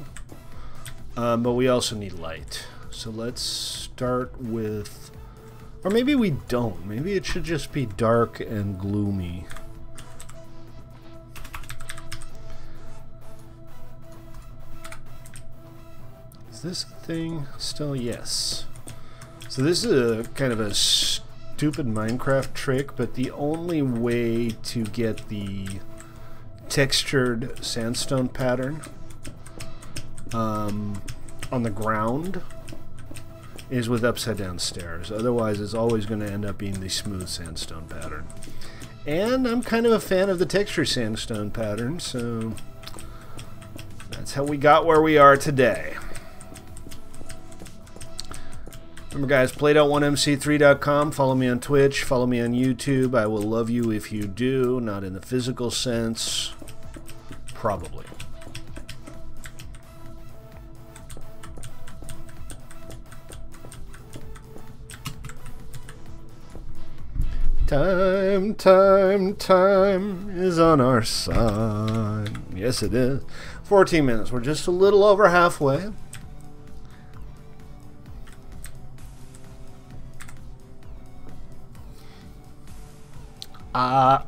but we also need light. So let's start with, or maybe we don't. Maybe it should just be dark and gloomy. Is this a thing still? Yes. So this is a kind of a stupid Minecraft trick, but the only way to get the textured sandstone pattern on the ground is with upside down stairs. Otherwise, it's always going to end up being the smooth sandstone pattern. And I'm kind of a fan of the texture sandstone pattern, so that's how we got where we are today. Remember guys, played1mc3.com, follow me on Twitch, follow me on YouTube. I will love you if you do, not in the physical sense, probably. Time is on our side. Yes it is. 14 minutes, we're just a little over halfway.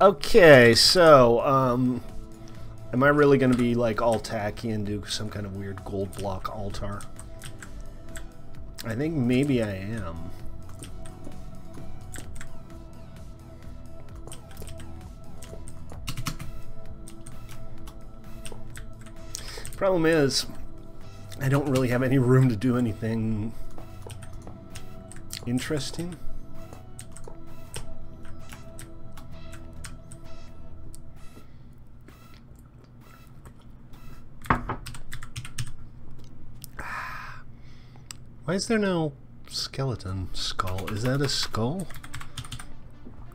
Okay, so, am I really going to be, like, all tacky and do some kind of weird gold block altar? I think maybe I am. Problem is, I don't really have any room to do anything interesting. Why is there no skeleton skull? Is that a skull?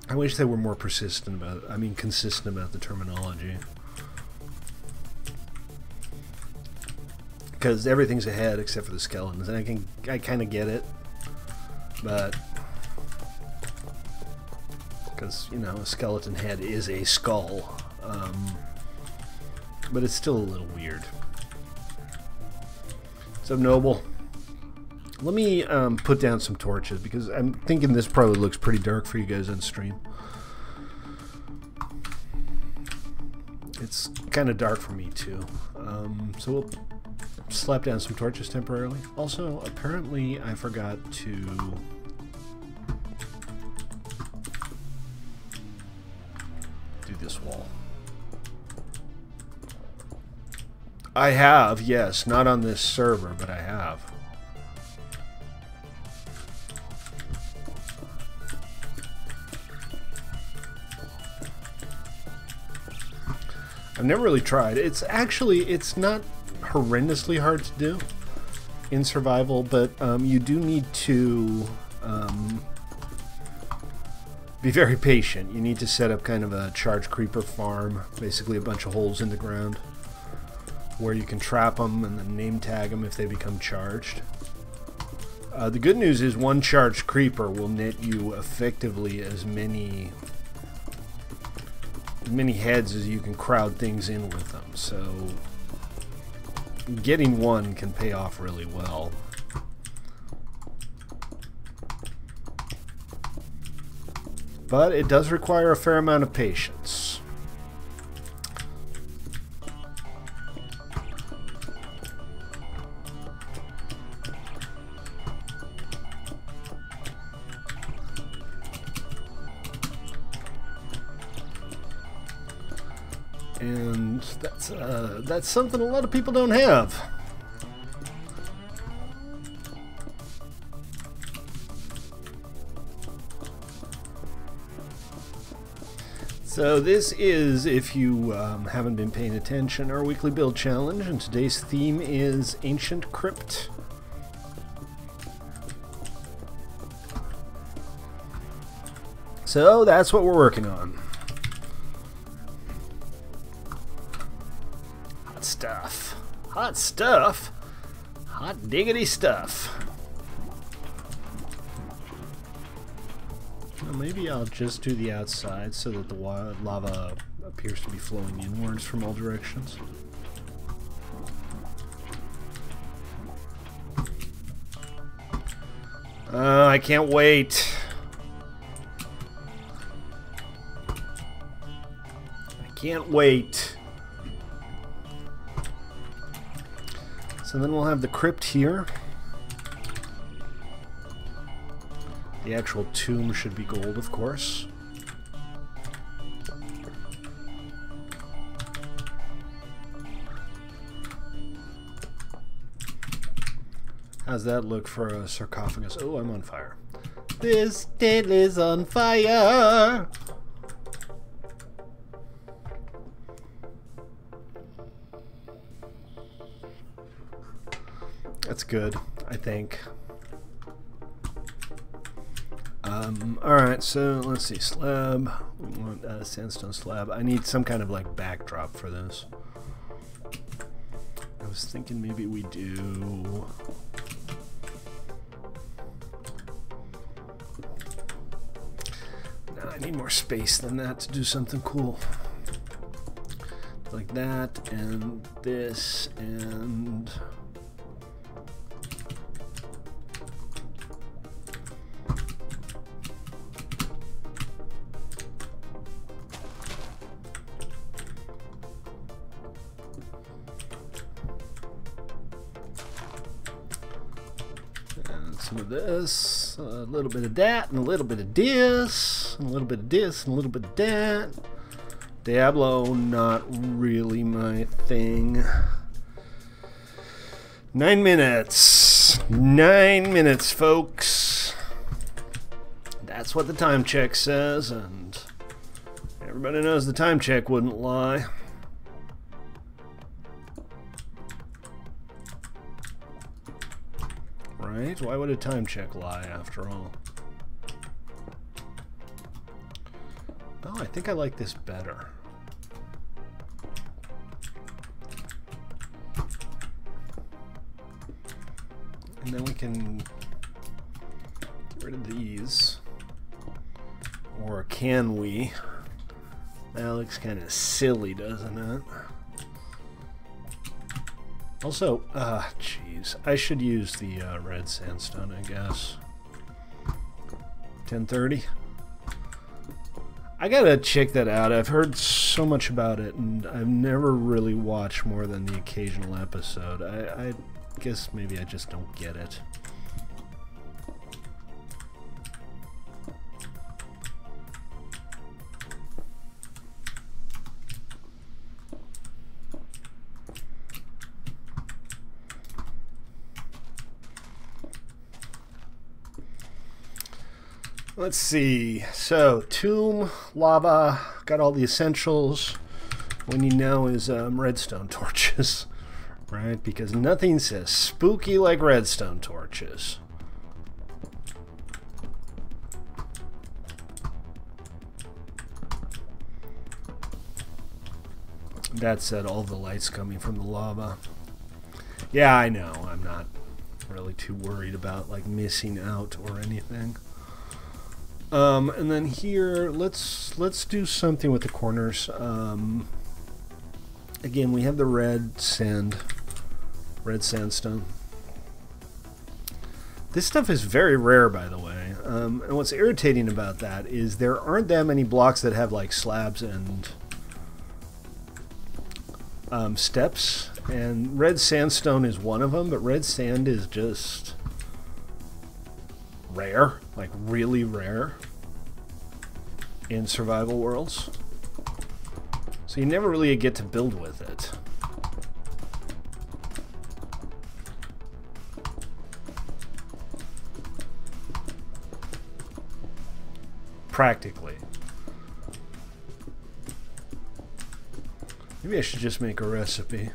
I wish they were more persistent about it. I mean, consistent about the terminology. Because everything's a head except for the skeletons, and I kind of get it, but because, you know, a skeleton head is a skull, but it's still a little weird. What's up, Noble? Let me put down some torches, because I'm thinking this probably looks pretty dark for you guys on stream. It's kind of dark for me too, so we'll slap down some torches temporarily. Also, apparently I forgot to do this wall. I have, yes, not on this server, but I have. I've never really tried. It's not horrendously hard to do in survival, but you do need to be very patient. You need to set up kind of a charge creeper farm, basically a bunch of holes in the ground where you can trap them and then name tag them if they become charged. The good news is one charged creeper will net you effectively as many heads as you can crowd things in with them, so getting one can pay off really well. But it does require a fair amount of patience. And that's something a lot of people don't have. So this is, if you haven't been paying attention, our weekly build challenge, and today's theme is Ancient Crypt. So that's what we're working on. Hot stuff. Hot stuff. Hot diggity stuff. Well, maybe I'll just do the outside so that the lava appears to be flowing inwards from all directions. I can't wait. I can't wait. So then we'll have the crypt here. The actual tomb should be gold, of course. How's that look for a sarcophagus? Oh, I'm on fire. This dead is on fire! That's good, I think. Alright, so let's see. Slab. We want a sandstone slab. I need some kind of like backdrop for this. I was thinking maybe we do. No, I need more space than that to do something cool. Like that, and this, and. Some of this, a little bit of that, and a little bit of this, and a little bit of this, and a little bit of that. Diablo, not really my thing. 9 minutes. 9 minutes, folks. That's what the time check says, and everybody knows the time check wouldn't lie. Right? Why would a time check lie, after all? Oh, I think I like this better. And then we can get rid of these. Or can we? That looks kind of silly, doesn't it? Also, jeez, I should use the red sandstone, I guess. 1030. I gotta check that out. I've heard so much about it, and I've never really watched more than the occasional episode. I guess maybe I just don't get it. Let's see. So, tomb, lava, got all the essentials. What we need now is redstone torches, right? Because nothing says spooky like redstone torches. That said, all the light's coming from the lava. Yeah, I know. I'm not really too worried about like missing out or anything. And then here, let's do something with the corners. Again, we have the red sandstone. This stuff is very rare, by the way. And what's irritating about that is there aren't that many blocks that have like slabs and steps. And red sandstone is one of them, but red sand is just rare, like really rare in survival worlds. So you never really get to build with it. Practically. Maybe I should just make a recipe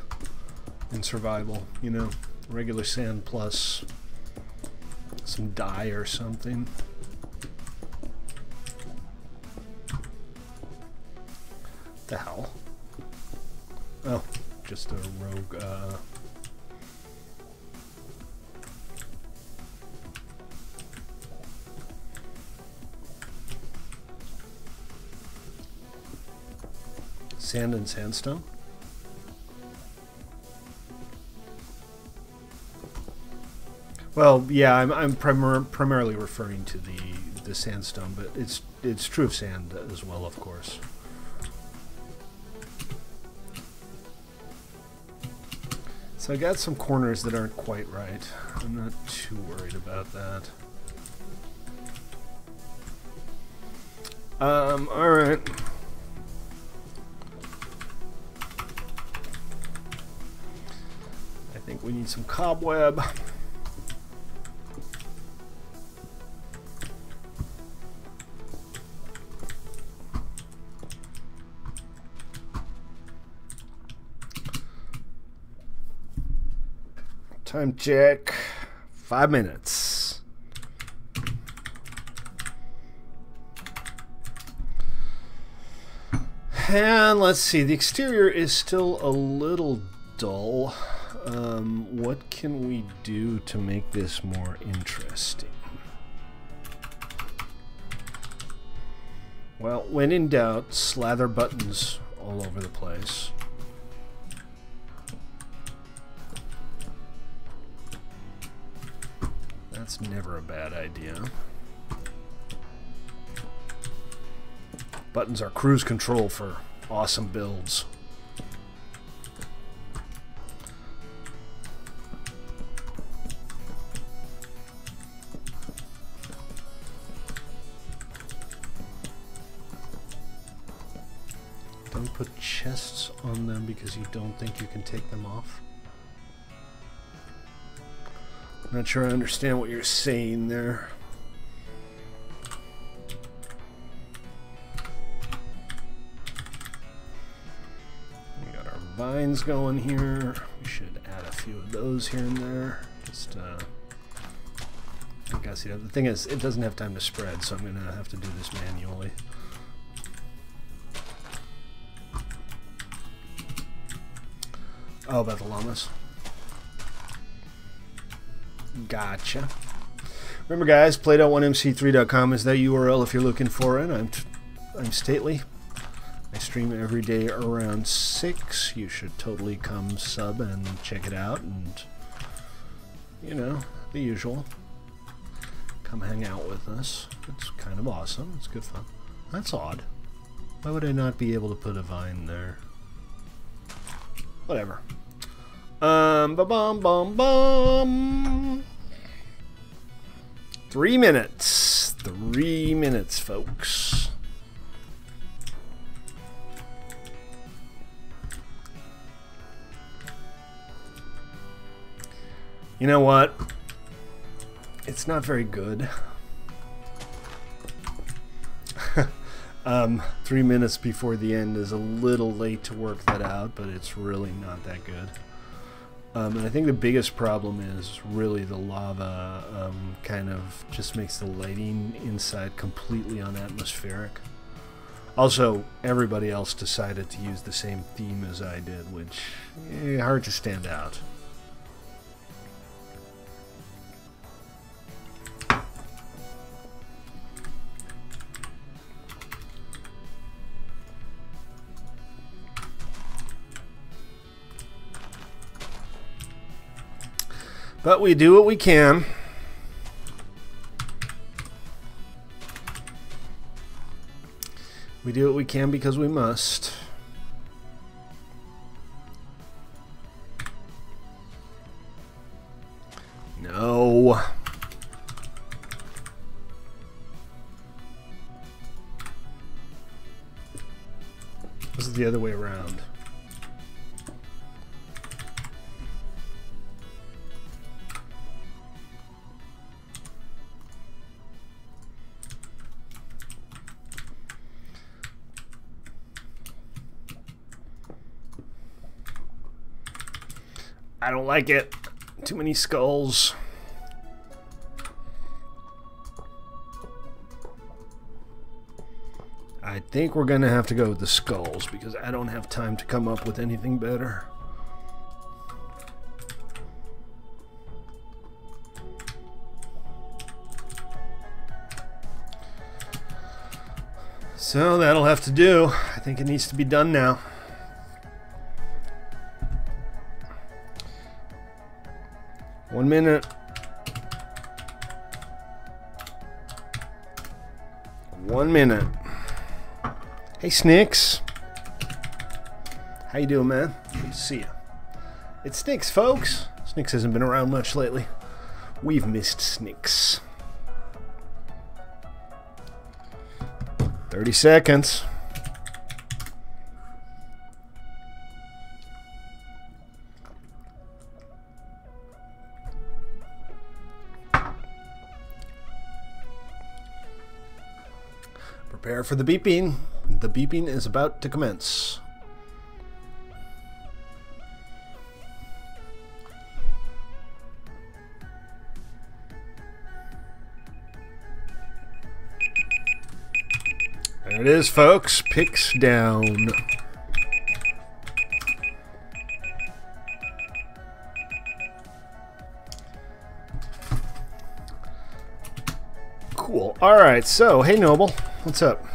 in survival, you know, regular sand plus some dye or something. The hell? Oh, just a rogue, sand and sandstone? Well, yeah, I'm primarily referring to the sandstone, but it's true of sand as well, of course. So I got some corners that aren't quite right. I'm not too worried about that. Alright. I think we need some cobweb. Time check. 5 minutes. And let's see. The exterior is still a little dull. What can we do to make this more interesting? Well, when in doubt, slather buttons all over the place. That's never a bad idea. Buttons are cruise control for awesome builds. Don't put chests on them because you don't think you can take them off. Not sure I understand what you're saying there. We got our vines going here. We should add a few of those here and there. Just, I guess, you know, the thing is, it doesn't have time to spread, so I'm going to have to do this manually. Oh, about the llamas. Gotcha. Remember, guys, play.1mc3.com is that URL if you're looking for it. I'm Stately. I stream every day around 6. You should totally come sub and check it out, and, you know, the usual. Come hang out with us. It's kind of awesome. It's good fun. That's odd. Why would I not be able to put a vine there? Whatever. Ba-bum-bum-bum. 3 minutes. 3 minutes, folks. You know what? It's not very good. 3 minutes before the end is a little late to work that out, but it's really not that good. And I think the biggest problem is really the lava kind of just makes the lighting inside completely unatmospheric. Also, everybody else decided to use the same theme as I did, which hard to stand out. But we do what we can. We do what we can because we must. No. This is the other way around. I don't like it. Too many skulls. I think we're gonna have to go with the skulls because I don't have time to come up with anything better. So that'll have to do. I think it needs to be done now. One minute. 1 minute. Hey, Snicks. How you doing, man? Good to see you. It's Snicks, folks. Snicks hasn't been around much lately. We've missed Snicks. 30 seconds. Prepare for the beeping. The beeping is about to commence. There it is, folks. Picks down. Cool. All right. So, hey, Noble. What's up?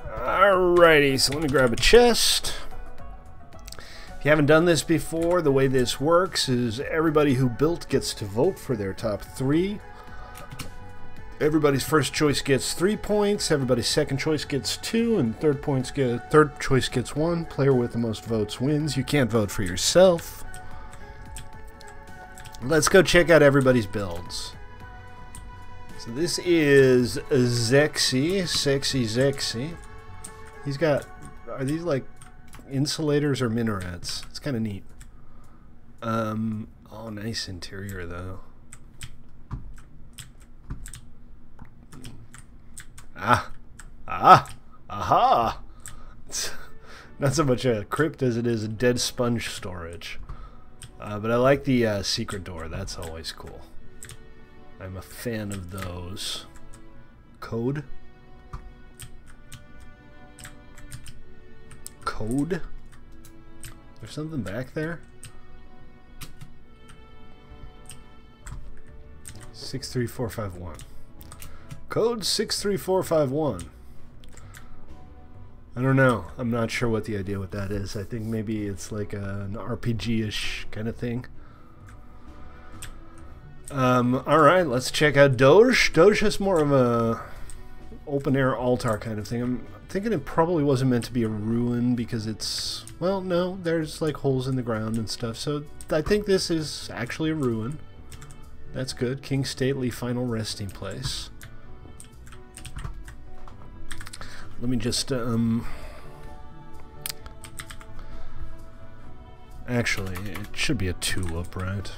Alrighty, so let me grab a chest. If you haven't done this before, the way this works is everybody who built gets to vote for their top 3. Everybody's first choice gets 3 points, everybody's second choice gets 2, and third choice gets 1. Player with the most votes wins. You can't vote for yourself. Let's go check out everybody's builds. So this is Zexy, Sexy Zexy. He's got are these like insulators or minarets? It's kind of neat. Oh, nice interior though. Aha! It's not so much a crypt as it is a dead sponge storage. But I like the secret door. That's always cool. I'm a fan of those. Code? Code? There's something back there? 63451. Code 63451. I don't know. I'm not sure what the idea with that is. I think maybe it's like an RPG-ish kind of thing. Alright, let's check out Doge. Doge is more of a open-air altar kind of thing. I'm thinking it probably wasn't meant to be a ruin because it's... Well, no, there's like holes in the ground and stuff. So I think this is actually a ruin. That's good. King Stately Final Resting Place. Let me just, actually, it should be a tulip, right?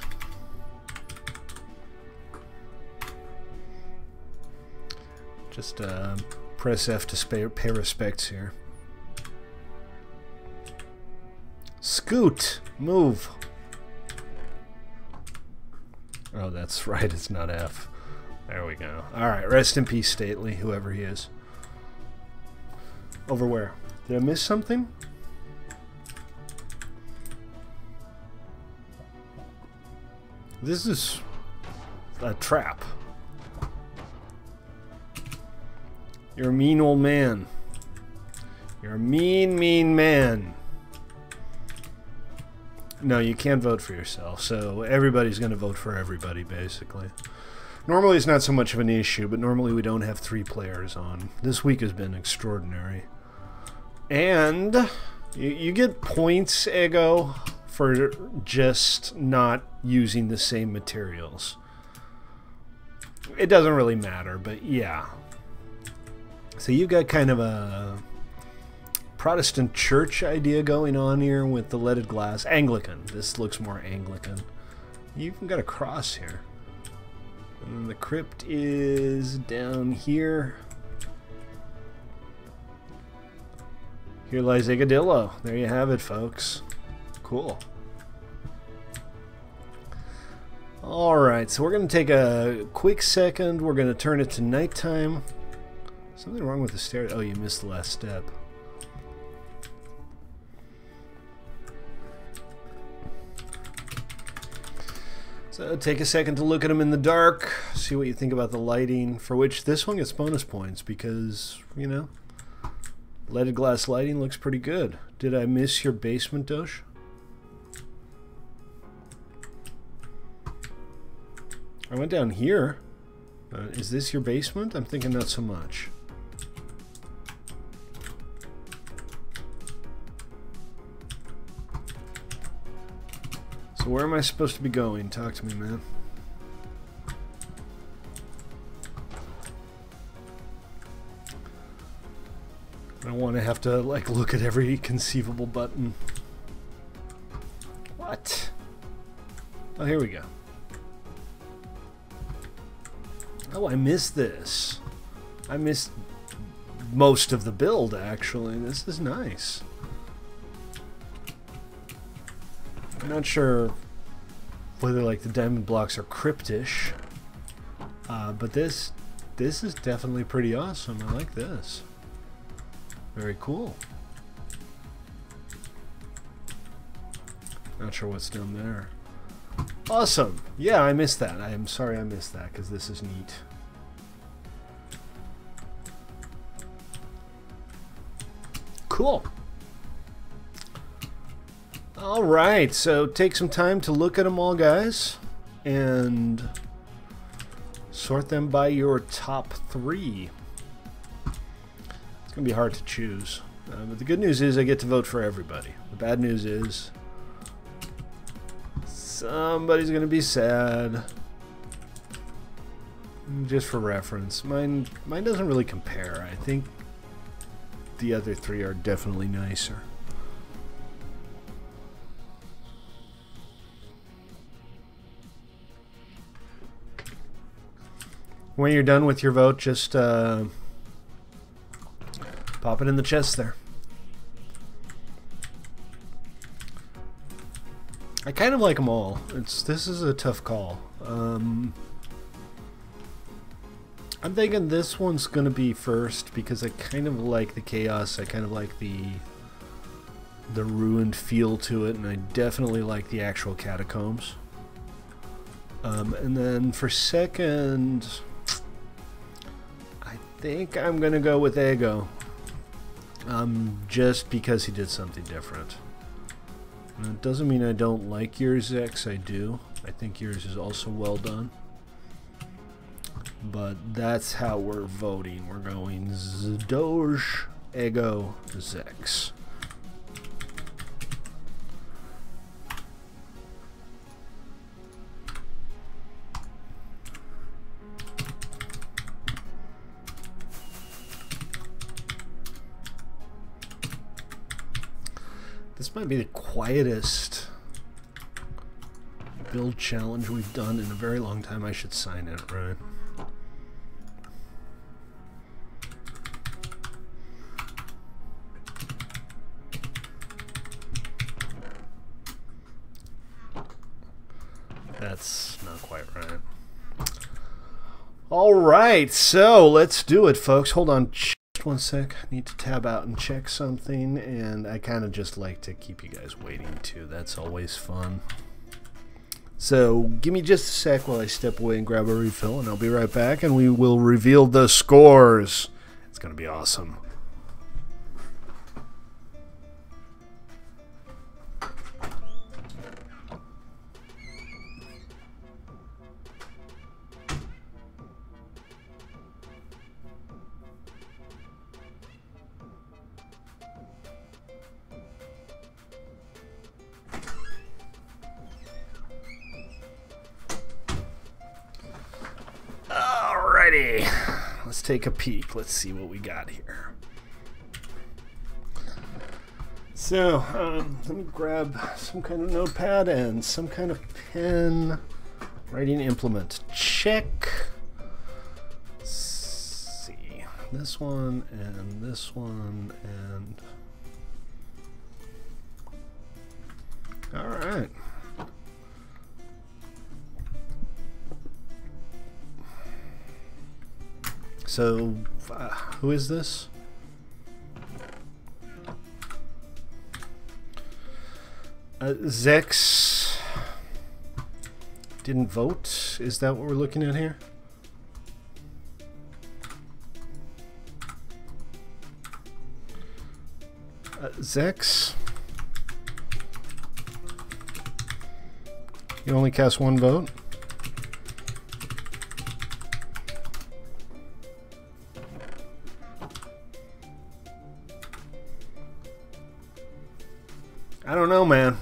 Just, press F to pay respects here. Scoot! Move! Oh, that's right, it's not F. There we go. Alright, rest in peace, Stately, whoever he is. Over where? Did I miss something? This is a trap. You're a mean old man. You're a mean, mean man. No, you can't vote for yourself, so everybody's going to vote for everybody, basically. Normally it's not so much of an issue, but normally we don't have 3 players on. This week has been extraordinary. And you get points, Ego, for just not using the same materials. It doesn't really matter, but yeah. So you've got kind of a Protestant church idea going on here with the leaded glass. Anglican. This looks more Anglican. You even got a cross here. And then the crypt is down here. Here lies Igadillo. There you have it, folks. Cool. Alright, so we're going to take a quick second. We're going to turn it to nighttime. Something wrong with the stairs. Oh, you missed the last step. So take a second to look at them in the dark. See what you think about the lighting. For which this one gets bonus points because, you know, leaded glass lighting looks pretty good. Did I miss your basement, Dosh? I went down here. Is this your basement? I'm thinking not so much. So where am I supposed to be going? Talk to me, man. I don't want to have to, like, look at every conceivable button. What? Oh, here we go. Oh, I missed this. I missed most of the build, actually. This is nice. I'm not sure whether, like, the diamond blocks are cryptish. But this is definitely pretty awesome. I like this. Very cool. Not sure what's down there. Awesome. Yeah, I missed that. I am sorry I missed that because this is neat. Cool. All right, so take some time to look at them all, guys, and sort them by your top 3. It's going to be hard to choose. But the good news is I get to vote for everybody. The bad news is somebody's going to be sad. Just for reference. Mine doesn't really compare. I think the other three are definitely nicer. When you're done with your vote, just pop it in the chest there. I kind of like them all. This is a tough call. I'm thinking this one's gonna be first because I kind of like the chaos. I kind of like the ruined feel to it, and I definitely like the actual catacombs. And then for second, I think I'm gonna go with Ego. Just because he did something different. And it doesn't mean I don't like yours, X. I do. I think yours is also well done. But that's how we're voting. We're going Doge, Ego, Zex. This might be the quietest build challenge we've done in a very long time. I should sign it, right? That's not quite right. All right, so let's do it, folks. Hold on just one sec. I need to tab out and check something, and I kind of just like to keep you guys waiting too. That's always fun. So give me just a sec while I step away and grab a refill, and I'll be right back, and we will reveal the scores. It's going to be awesome. Alrighty, let's take a peek. Let's see what we got here. So, let me grab some kind of notepad and some kind of pen. Writing implement. Check. Let's see. This one and this one and... Alright. So, who is this? Zex didn't vote? Is that what we're looking at here? Zex? You only cast one vote? I don't know, man.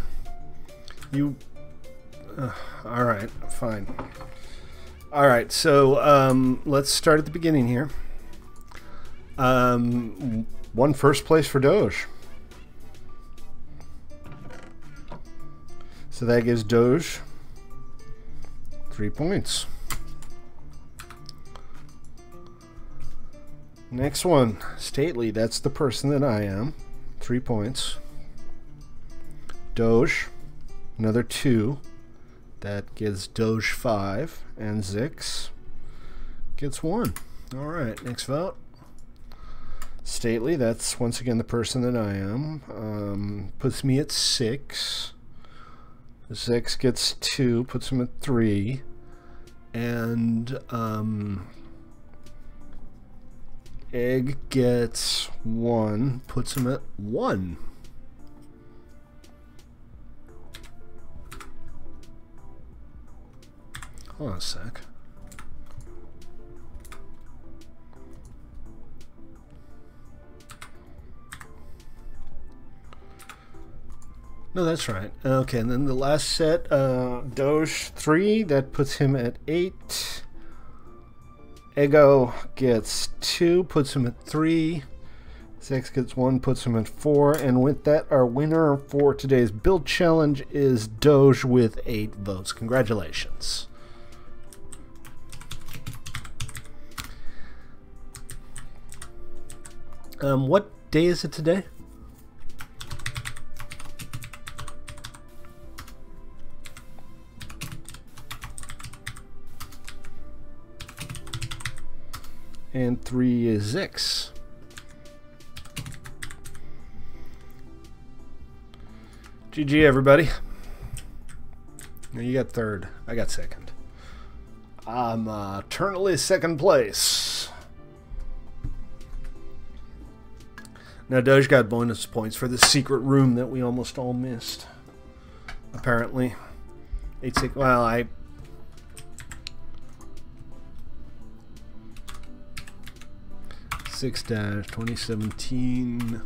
You... Alright, fine. Alright, so let's start at the beginning here. One first place for Doge. So that gives Doge 3 points. Next one, Stately. That's the person that I am. 3 points. Doge, another 2. That gives Doge 5. And Zix gets 1. Alright, next vote. Stately, that's once again the person that I am. Puts me at 6. Zix gets 2, puts him at 3. And Egg gets 1, puts him at 1. Hold on a sec. No, that's right. Okay, and then the last set, Doge 3, that puts him at 8. Ego gets 2, puts him at 3. 6 gets 1, puts him at 4, and with that, our winner for today's build challenge is Doge with 8 votes. Congratulations. What day is it today? And 3 is Zix. GG, everybody. You got third. I got second. I'm eternally second place. Now, Doge got bonus points for the secret room that we almost all missed. Apparently. 8-6. Well, I... (6-2017)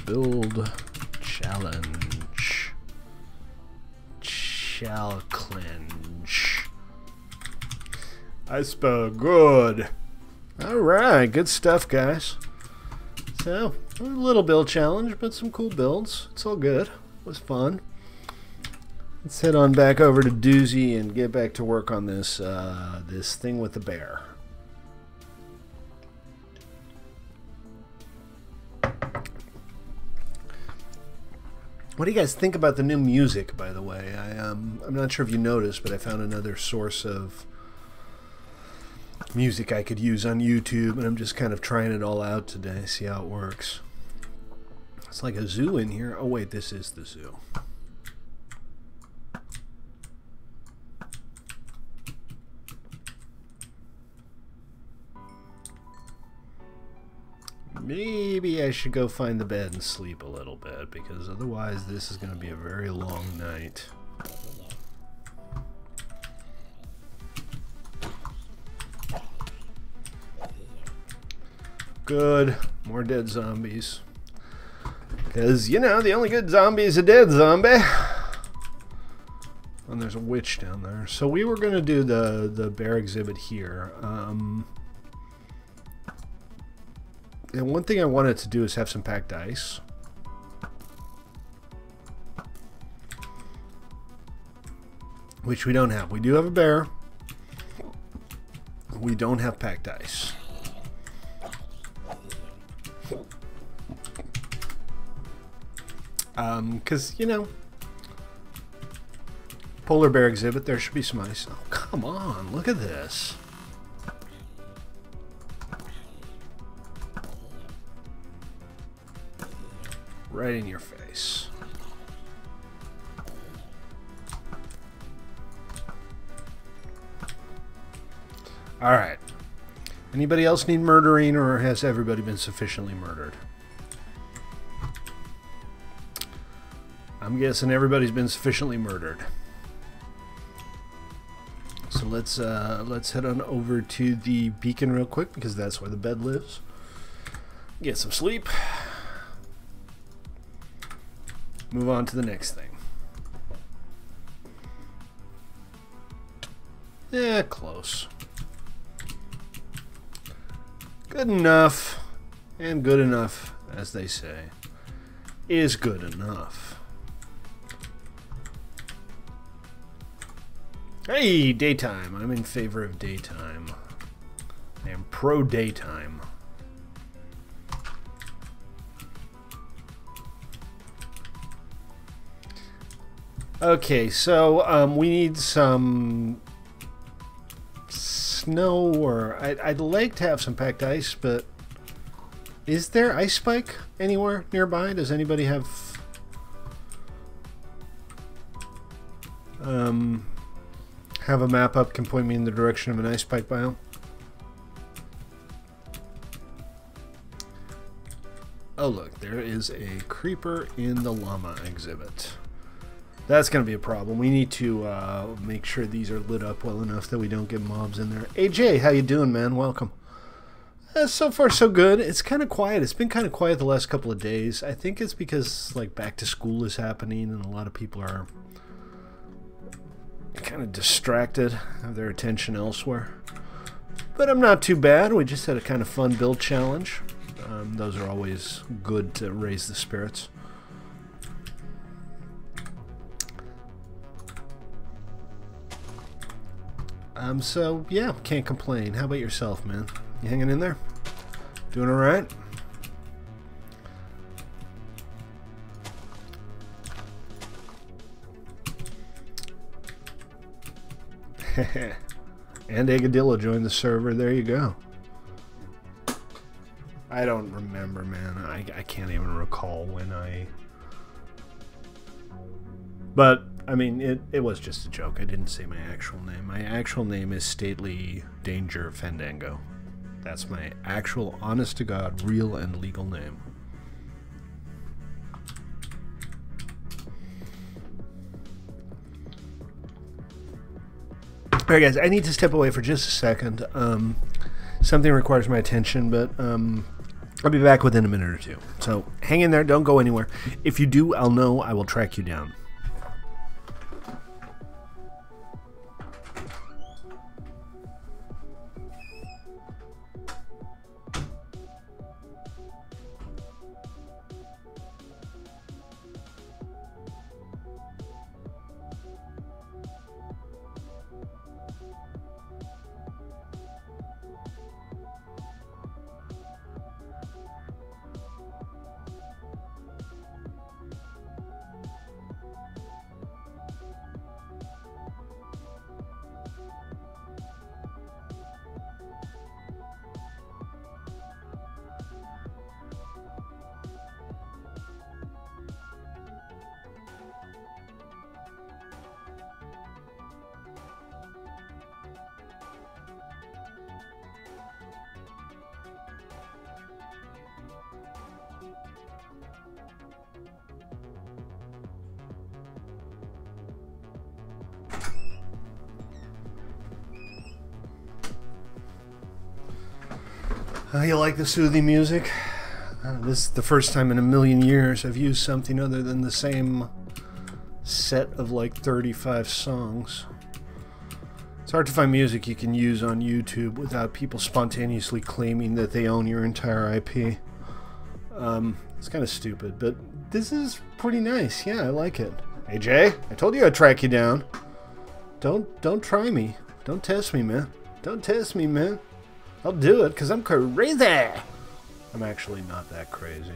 build challenge. Challenge. Iceberg, good. Alright, good stuff, guys. So, a little build challenge, but some cool builds. It's all good. It was fun. Let's head on back over to Doozy and get back to work on this this thing with the bear. What do you guys think about the new music, by the way? I'm not sure if you noticed, but I found another source of music I could use on YouTube, and I'm just kind of trying it all out today, see how it works. It's like a zoo in here. Oh wait, this is the zoo. Maybe I should go find the bed and sleep a little bit, because otherwise this is going to be a very long night. Good. More dead zombies. Because, you know, the only good zombie is a dead zombie. And there's a witch down there. So we were going to do the bear exhibit here. And one thing I wanted to do is have some packed ice. Which we don't have. We do have a bear. We don't have packed ice. Because, you know, polar bear exhibit, there should be some ice. Oh, come on, look at this. Right in your face. Alright. Anybody else need murdering, or has everybody been sufficiently murdered? I'm guessing everybody's been sufficiently murdered. So let's head on over to the beacon real quick, because that's where the bed lives. Get some sleep. Move on to the next thing. Yeah, close. Good enough, and good enough, as they say, is good enough. Hey, daytime. I'm in favor of daytime. I am pro daytime. Okay, so we need some snow, or I'd like to have some packed ice, but is there ice spike anywhere nearby? Does anybody have a map up, can point me in the direction of an ice spike biome? Oh look, there is a creeper in the llama exhibit. That's going to be a problem. We need to make sure these are lit up well enough that we don't get mobs in there. AJ, how you doing, man? Welcome. So far, so good. It's kind of quiet. It's been kind of quiet the last couple of days. I think it's because, like, back to school is happening and a lot of people are kind of distracted, have their attention elsewhere. But I'm not too bad. We just had a kind of fun build challenge. Those are always good to raise the spirits. So yeah, can't complain. How about yourself, man? You hanging in there? Doing all right? And Agadillo joined the server. There you go. I don't remember, man. I can't even recall when I... But, I mean, it was just a joke. I didn't say my actual name. My actual name is Stately Danger Fandango. That's my actual, honest-to-God, real and legal name. Alright guys, I need to step away for just a second. Something requires my attention, but I'll be back within a minute or two. So hang in there, don't go anywhere. If you do, I'll know. I will track you down. You like the soothing music? This is the first time in a million years I've used something other than the same set of like 35 songs. It's hard to find music you can use on YouTube without people spontaneously claiming that they own your entire IP. It's kind of stupid, but this is pretty nice. Yeah, I like it. Hey Jay, I told you I'd track you down. Don't try me. Don't test me, man. Don't test me, man. I'll do it, because I'm crazy. I'm actually not that crazy.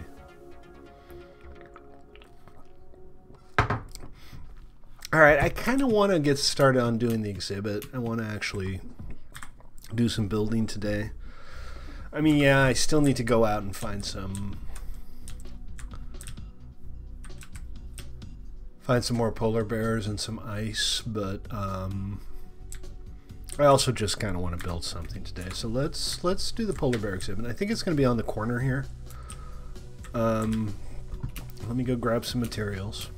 Alright, I kind of want to get started on doing the exhibit. I want to actually do some building today. I mean, yeah, I still need to go out and find some more polar bears and some ice, but I also just kind of want to build something today. So let's do the polar bear exhibit. I think it's going to be on the corner here. Let me go grab some materials.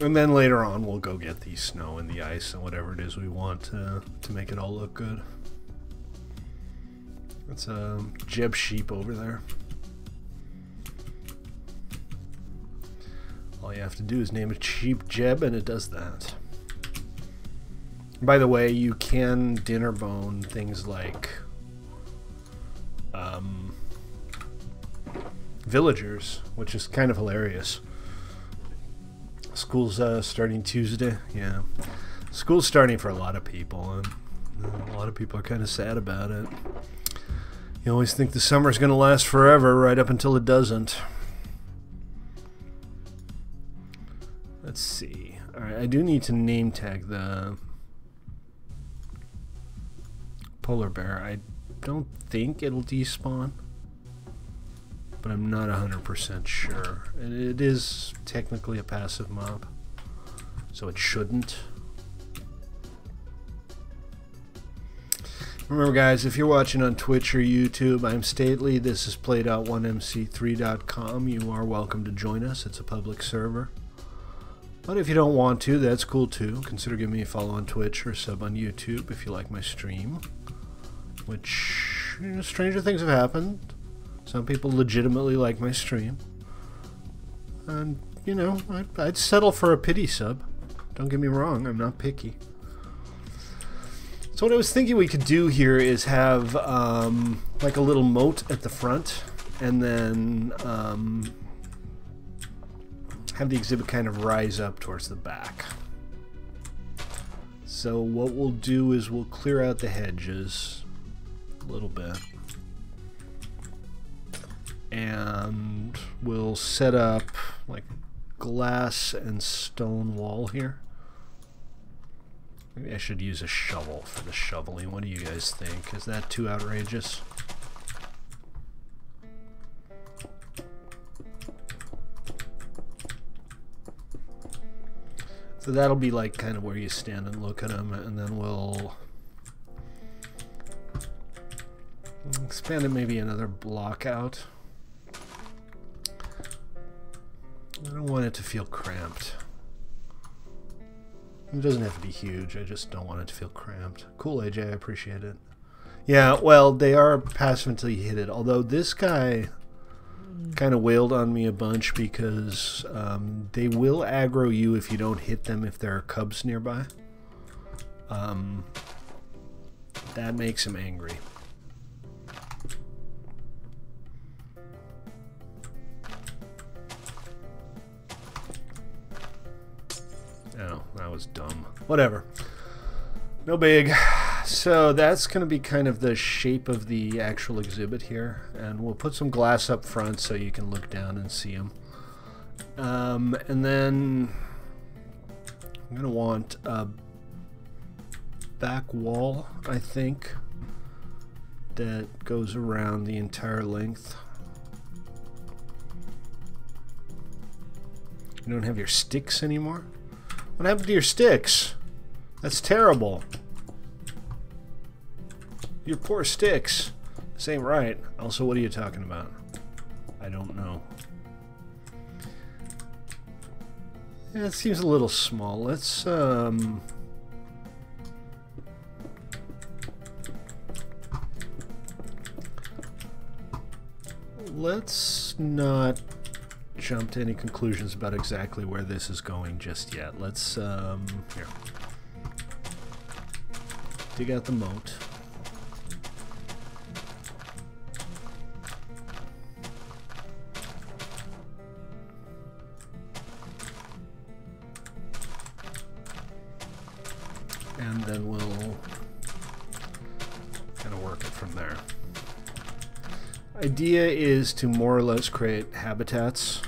And then later on we'll go get the snow and the ice and whatever it is we want to make it all look good. That's a Jeb sheep over there. All you have to do is name a sheep Jeb and it does that. By the way, you can dinner bone things like villagers, which is kind of hilarious. School's starting Tuesday. Yeah, school's starting for a lot of people, and a lot of people are kind of sad about it. You always think the summer's going to last forever, right up until it doesn't. Let's see. Alright, I do need to name tag the polar bear. I don't think it'll despawn, but I'm not 100% sure. It is technically a passive mob, so it shouldn't. Remember guys, if you're watching on Twitch or YouTube, I'm Stately. This is played.1mc3.com. You are welcome to join us. It's a public server. But if you don't want to, that's cool too. Consider giving me a follow on Twitch or sub on YouTube if you like my stream. Which, you know, stranger things have happened. Some people legitimately like my stream. And, you know, I'd settle for a pity sub. Don't get me wrong, I'm not picky. So what I was thinking we could do here is have like a little moat at the front, and then have the exhibit kind of rise up towards the back. So what we'll do is we'll clear out the hedges a little bit, and we'll set up like glass and stone wall here. Maybe I should use a shovel for the shoveling. What do you guys think? Is that too outrageous? So that'll be like kind of where you stand and look at them, and then we'll expand it maybe another block out. I don't want it to feel cramped. It doesn't have to be huge, I just don't want it to feel cramped. Cool, AJ, I appreciate it. Yeah, well, they are passive until you hit it, although this guy kind of wailed on me a bunch because they will aggro you if you don't hit them if there are cubs nearby. That makes him angry. Oh, that was dumb. Whatever. No big. So that's going to be kind of the shape of the actual exhibit here. And we'll put some glass up front so you can look down and see them. And then I'm going to want a back wall, I think, that goes around the entire length. You don't have your sticks anymore? What happened to your sticks? That's terrible. Your poor sticks. This ain't right. Also, what are you talking about? I don't know. Yeah, it seems a little small. Let's not jump to any conclusions about exactly where this is going just yet. Let's here. Dig out the moat. And then we'll kind of work it from there. Idea is to more or less create habitats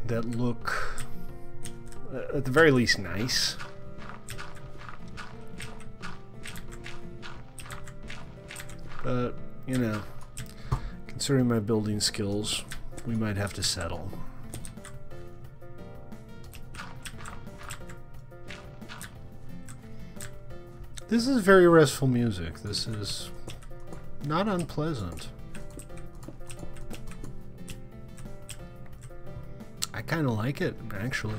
that look, at the very least, nice. But, you know, considering my building skills, we might have to settle. This is very restful music. This is not unpleasant. I kind of like it, actually.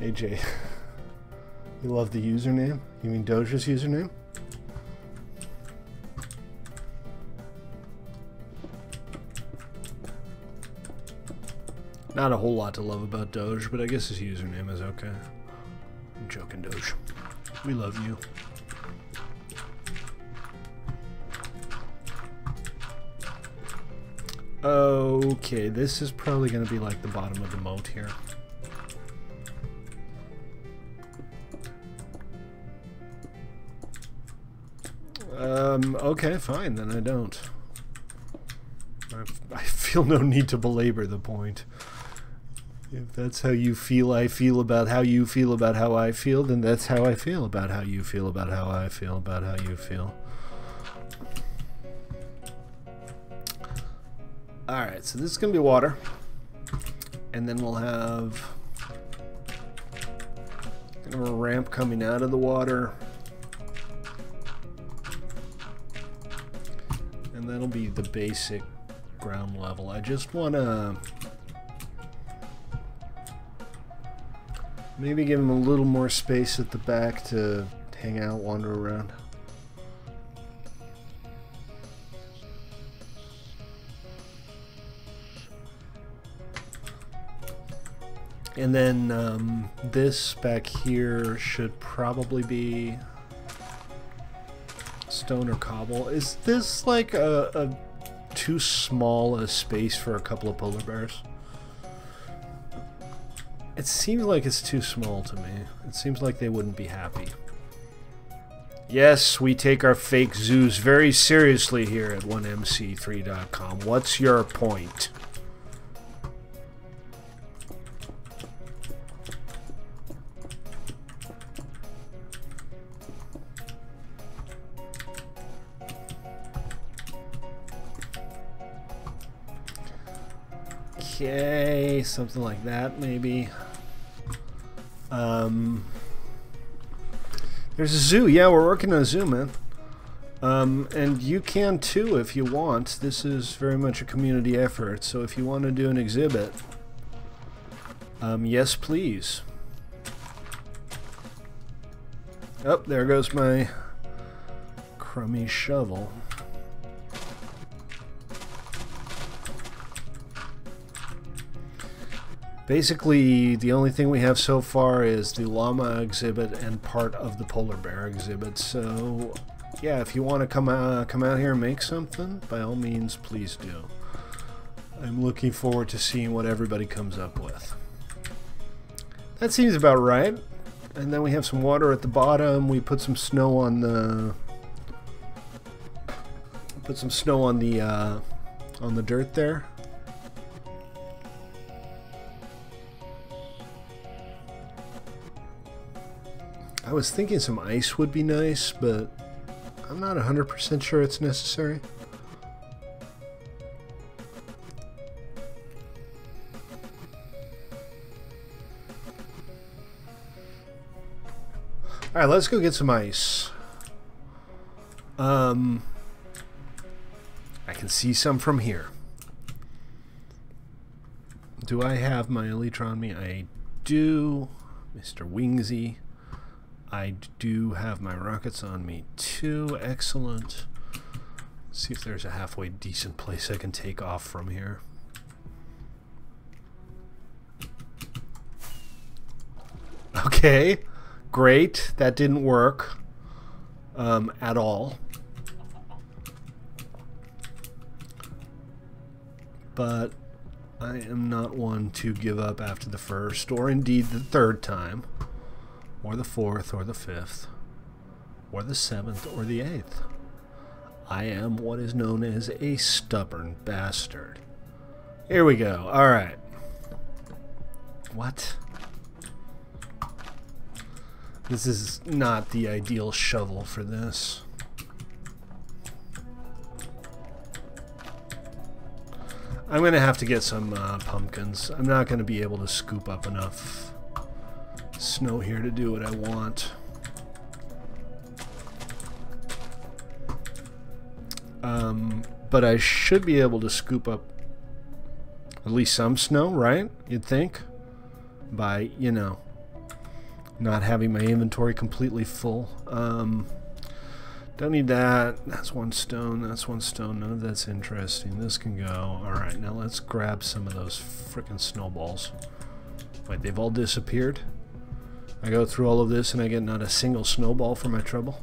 AJ, you love the username? You mean Doja's username? Not a whole lot to love about Doge, but I guess his username is okay. I'm joking, Doge. We love you. Okay, this is probably going to be like the bottom of the moat here. Okay, fine, then I don't. I feel no need to belabor the point. If that's how you feel I feel about how you feel about how I feel, then that's how I feel about how you feel about how I feel about how you feel. Alright, so this is going to be water. And then we'll have kind of a ramp coming out of the water. And that'll be the basic ground level. I just want to maybe give him a little more space at the back to hang out, wander around. And then this back here should probably be stone or cobble. Is this like a too small a space for a couple of polar bears? It seems like it's too small to me. It seems like they wouldn't be happy. Yes, we take our fake zoos very seriously here at 1mc3.com. What's your point? Okay, something like that maybe. There's a zoo. Yeah, we're working on a zoo, man. And you can too if you want. This is very much a community effort, so if you want to do an exhibit, yes please. Oh, there goes my crummy shovel. Basically, the only thing we have so far is the llama exhibit and part of the polar bear exhibit. So, yeah, if you want to come out here and make something, by all means, please do. I'm looking forward to seeing what everybody comes up with. That seems about right. And then we have some water at the bottom. We put some snow on the on the dirt there. I was thinking some ice would be nice, but I'm not 100% sure it's necessary. Alright, let's go get some ice. I can see some from here. Do I have my elytra on me? I do, Mr. Wingsy. I do have my rockets on me too. Excellent. Let's see if there's a halfway decent place I can take off from here. Okay, great. That didn't work at all. But I am not one to give up after the first, or indeed the third time. Or the fourth, or the fifth, or the seventh, or the eighth. I am what is known as a stubborn bastard. Here we go. Alright. What? This is not the ideal shovel for this. I'm going to have to get some pumpkins. I'm not going to be able to scoop up enough snow here to do what I want. But I should be able to scoop up at least some snow, right? You'd think, by, you know, not having my inventory completely full. Don't need that. That's one stone. That's one stone. None of that's interesting. This can go. Alright, now let's grab some of those frickin' snowballs. Wait, they've all disappeared? I go through all of this and I get not a single snowball for my trouble.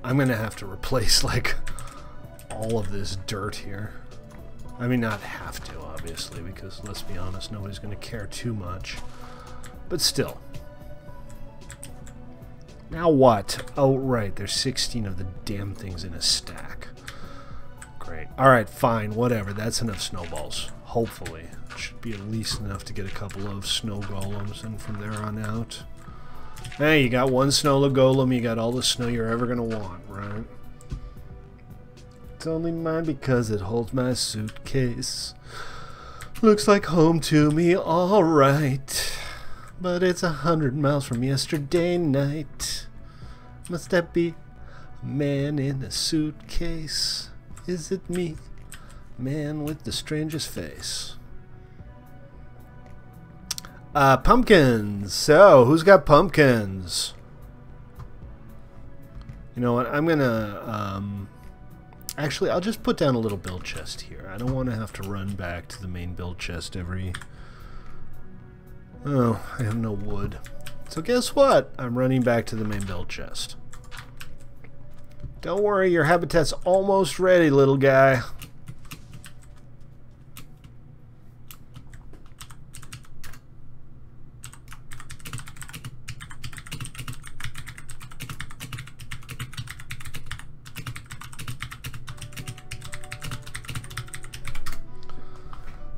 I'm gonna have to replace like all of this dirt here. I mean, not have to, obviously, because let's be honest, nobody's gonna care too much. But still. Now what? Oh, right, there's 16 of the damn things in a stack. Great. Alright, fine, whatever. That's enough snowballs. Hopefully. It should be at least enough to get a couple of snow golems, and from there on out. Hey, you got one snow golem, you got all the snow you're ever going to want, right? It's only mine because it holds my suitcase. Looks like home to me, alright. But it's 100 miles from yesterday night. Must that be a man in a suitcase? Is it me, man with the strangest face? Pumpkins. So, who's got pumpkins? You know what? I'm gonna actually, I'll just put down a little build chest here. I don't want to have to run back to the main build chest every... Oh, I have no wood. So guess what? I'm running back to the main build chest. Don't worry, your habitat's almost ready, little guy.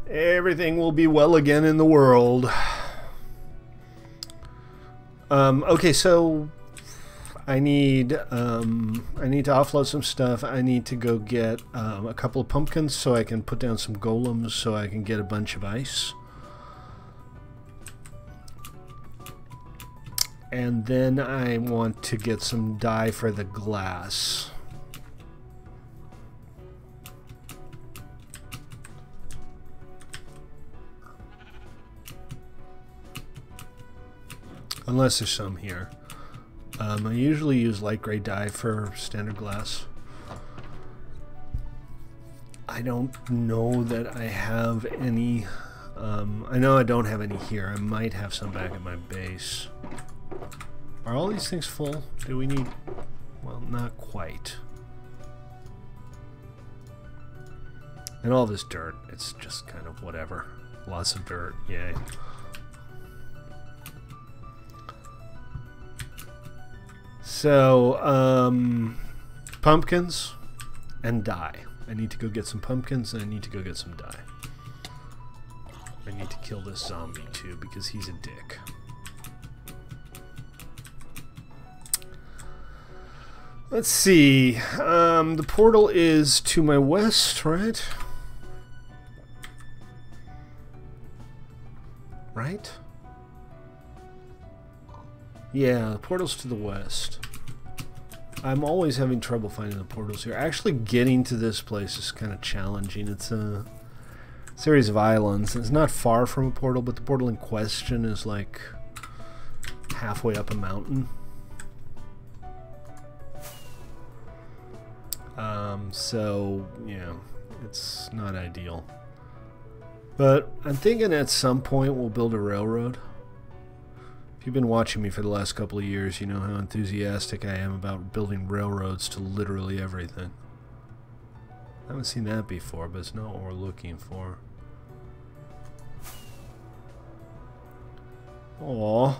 Everything will be well again in the world. Okay, so I need to offload some stuff. I need to go get a couple of pumpkins so I can put down some golems so I can get a bunch of ice. And then I want to get some dye for the glass. Unless there's some here. I usually use light gray dye for standard glass. I don't know that I have any. I know I don't have any here. I might have some back at my base. Are all these things full? Do we need... Well, not quite. And all this dirt, it's just kind of whatever. Lots of dirt, yay. So, pumpkins and dye. I need to go get some pumpkins and I need to go get some dye. I need to kill this zombie too because he's a dick. Let's see. The portal is to my west, right? Right? Yeah, the portal's to the west. I'm always having trouble finding the portals here. Actually getting to this place is kind of challenging. It's a series of islands. It's not far from a portal, but the portal in question is like halfway up a mountain. So, yeah, it's not ideal. But I'm thinking at some point we'll build a railroad. If you've been watching me for the last couple of years, you know how enthusiastic I am about building railroads to literally everything. I haven't seen that before, but it's not what we're looking for. Aww.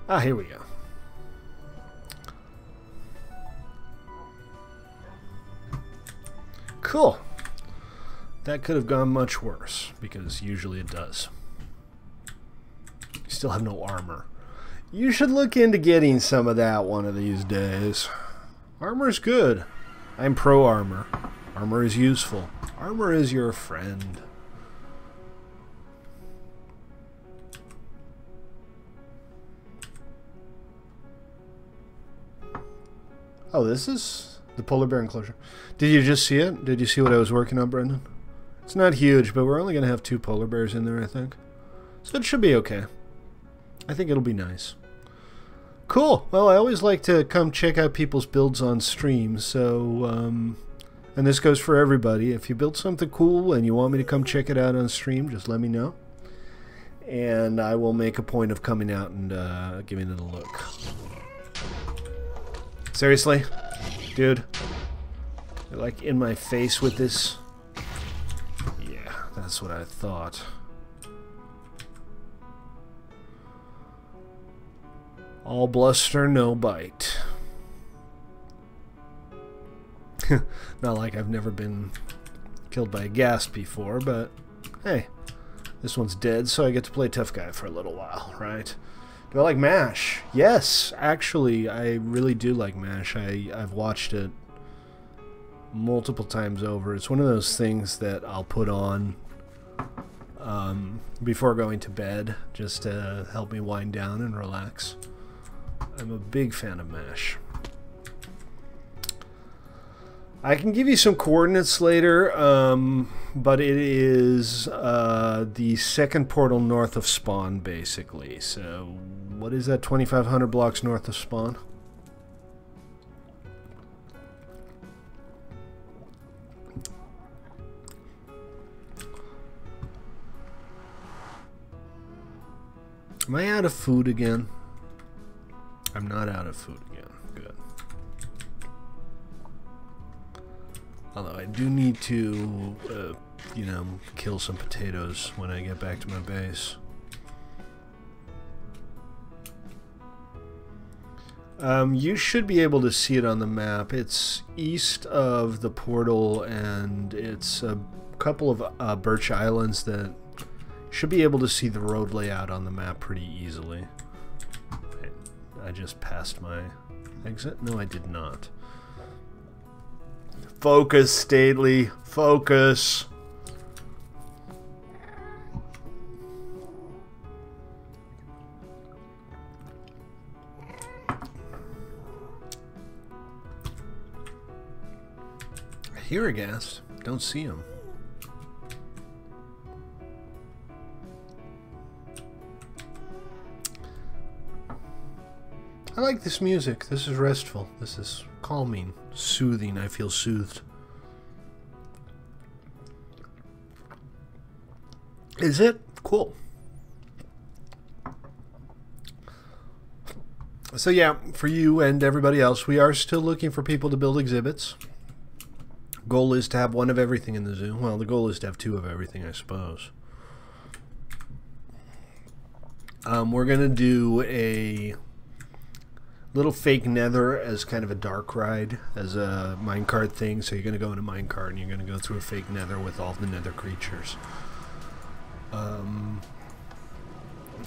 Ah, here we go. Cool. That could have gone much worse, because usually it does. You still have no armor. You should look into getting some of that one of these days. Armor's good. I'm pro armor. Armor is useful. Armor is your friend. Oh, this is the polar bear enclosure. Did you just see it? Did you see what I was working on, Brendan? It's not huge, but we're only going to have 2 polar bears in there, I think. So it should be okay. I think it'll be nice. Cool. Well, I always like to come check out people's builds on stream, so... and this goes for everybody. If you build something cool and you want me to come check it out on stream, just let me know. And I will make a point of coming out and giving it a look. Seriously? Dude? You're like in my face with this? Yeah, that's what I thought. All bluster, no bite. Not like I've never been killed by a ghast before, but hey, this one's dead, so I get to play tough guy for a little while, right? Do I like MASH? Yes, actually, I really do like MASH. I've watched it multiple times over. It's one of those things that I'll put on before going to bed, just to help me wind down and relax. I'm a big fan of MASH. I can give you some coordinates later, but it is the second portal north of spawn, basically. So, what is that, 2,500 blocks north of spawn? Am I out of food again? I'm not out of food again. Good. Although I do need to, you know, kill some potatoes when I get back to my base. You should be able to see it on the map. It's east of the portal, and it's a couple of birch islands that should be able to see the road layout on the map pretty easily. I just passed my exit? No, I did not. Focus, Stately. Focus. I hear a ghast. Don't see him. I like this music. This is restful. This is calming, soothing. I feel soothed. Is it? Cool. So yeah, for you and everybody else, we are still looking for people to build exhibits. Goal is to have one of everything in the zoo. Well, the goal is to have two of everything, I suppose. We're going to do a little fake nether as kind of a dark ride, as a minecart thing. So you're going to go in a minecart and you're going to go through a fake nether with all the nether creatures.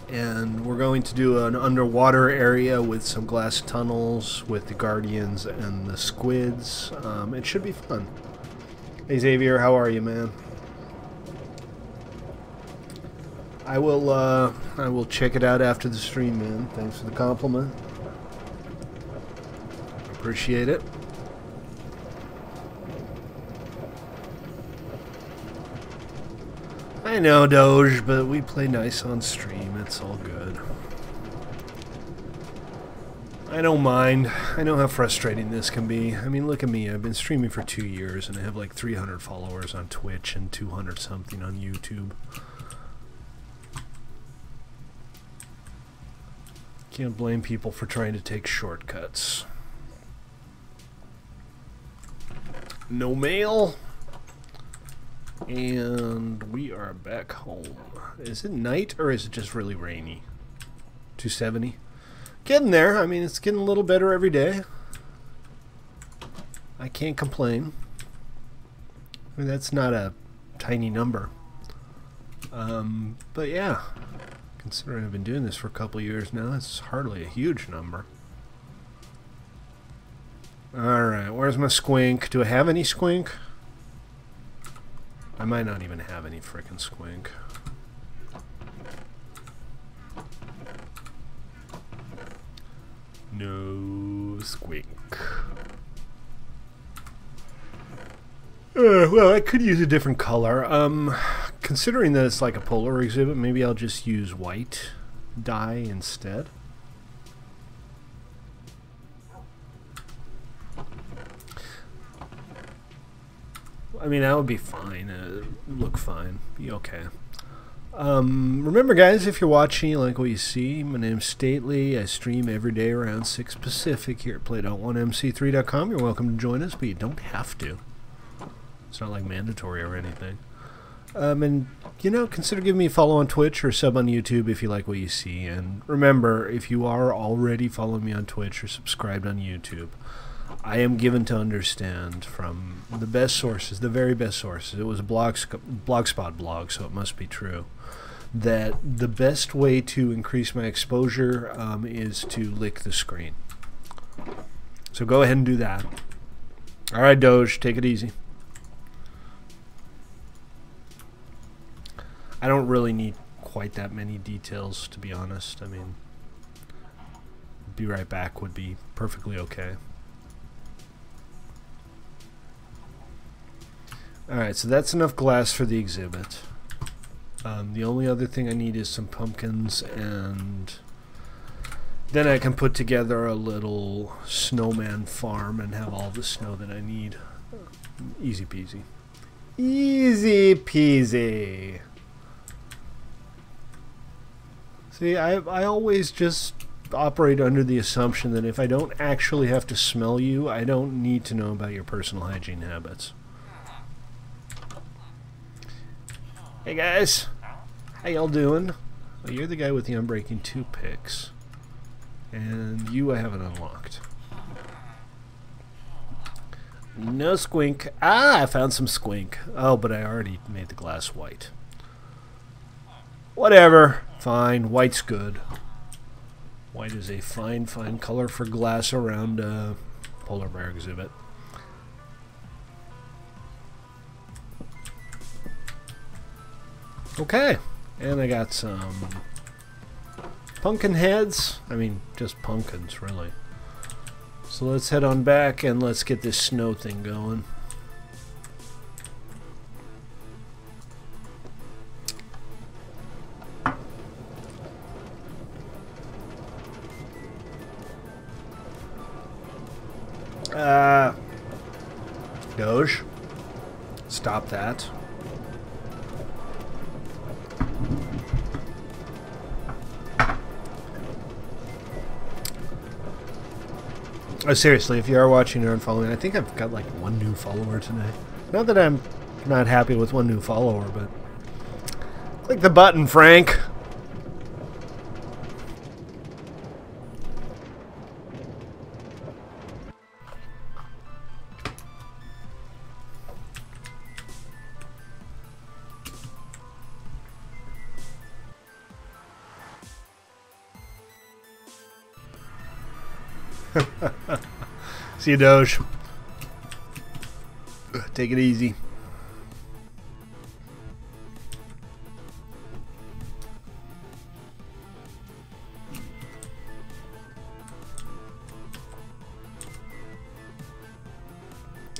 And we're going to do an underwater area with some glass tunnels with the guardians and the squids. It should be fun. Hey Xavier, how are you, man? I will check it out after the stream, man. Thanks for the compliment. Appreciate it. I know, Doge, but we play nice on stream. It's all good. I don't mind. I know how frustrating this can be. I mean, look at me. I've been streaming for 2 years, and I have like 300 followers on Twitch and 200 something on YouTube. Can't blame people for trying to take shortcuts. No mail. And we are back home. Is it night or is it just really rainy? 270. Getting there. I mean, it's getting a little better every day. I can't complain. I mean, that's not a tiny number. But yeah, considering I've been doing this for a couple years now, it's hardly a huge number. Alright, where's my squink? Do I have any squink? I might not even have any frickin' squink. No squink. Well, I could use a different color. Considering that it's like a polar exhibit, maybe I'll just use white dye instead. I mean, that would be fine. Look fine. Be okay. Remember, guys, if you're watching, you like what you see, my name's Stately. I stream every day around 6 Pacific here at play.1mc3.com. You're welcome to join us, but you don't have to. It's not like mandatory or anything. And, you know, consider giving me a follow on Twitch or sub on YouTube if you like what you see. And remember, if you are already following me on Twitch or subscribed on YouTube, I am given to understand from the best sources, the very best sources, it was a Blogspot blog, so it must be true, that the best way to increase my exposure is to lick the screen. So go ahead and do that. Alright, Doge, take it easy. I don't really need quite that many details, to be honest. I mean, be right back would be perfectly okay. Alright, so that's enough glass for the exhibit. The only other thing I need is some pumpkins, and then I can put together a little snowman farm and have all the snow that I need. Easy peasy. Easy peasy. See, I always just operate under the assumption that if I don't actually have to smell you, I don't need to know about your personal hygiene habits. Hey guys, how y'all doing? Well, you're the guy with the unbreaking toothpicks, and you I haven't unlocked. No squink. Ah, I found some squink. Oh, but I already made the glass white. Whatever. Fine. White's good. White is a fine, fine color for glass around a polar bear exhibit. Okay. And I got some pumpkin heads. I mean, just pumpkins, really. So let's head on back and let's get this snow thing going. Doge, stop that. Oh, seriously, if you are watching or unfollowing, I think I've got like one new follower today. Not that I'm not happy with one new follower, but click the button, Frank. See you, Doge. Take it easy.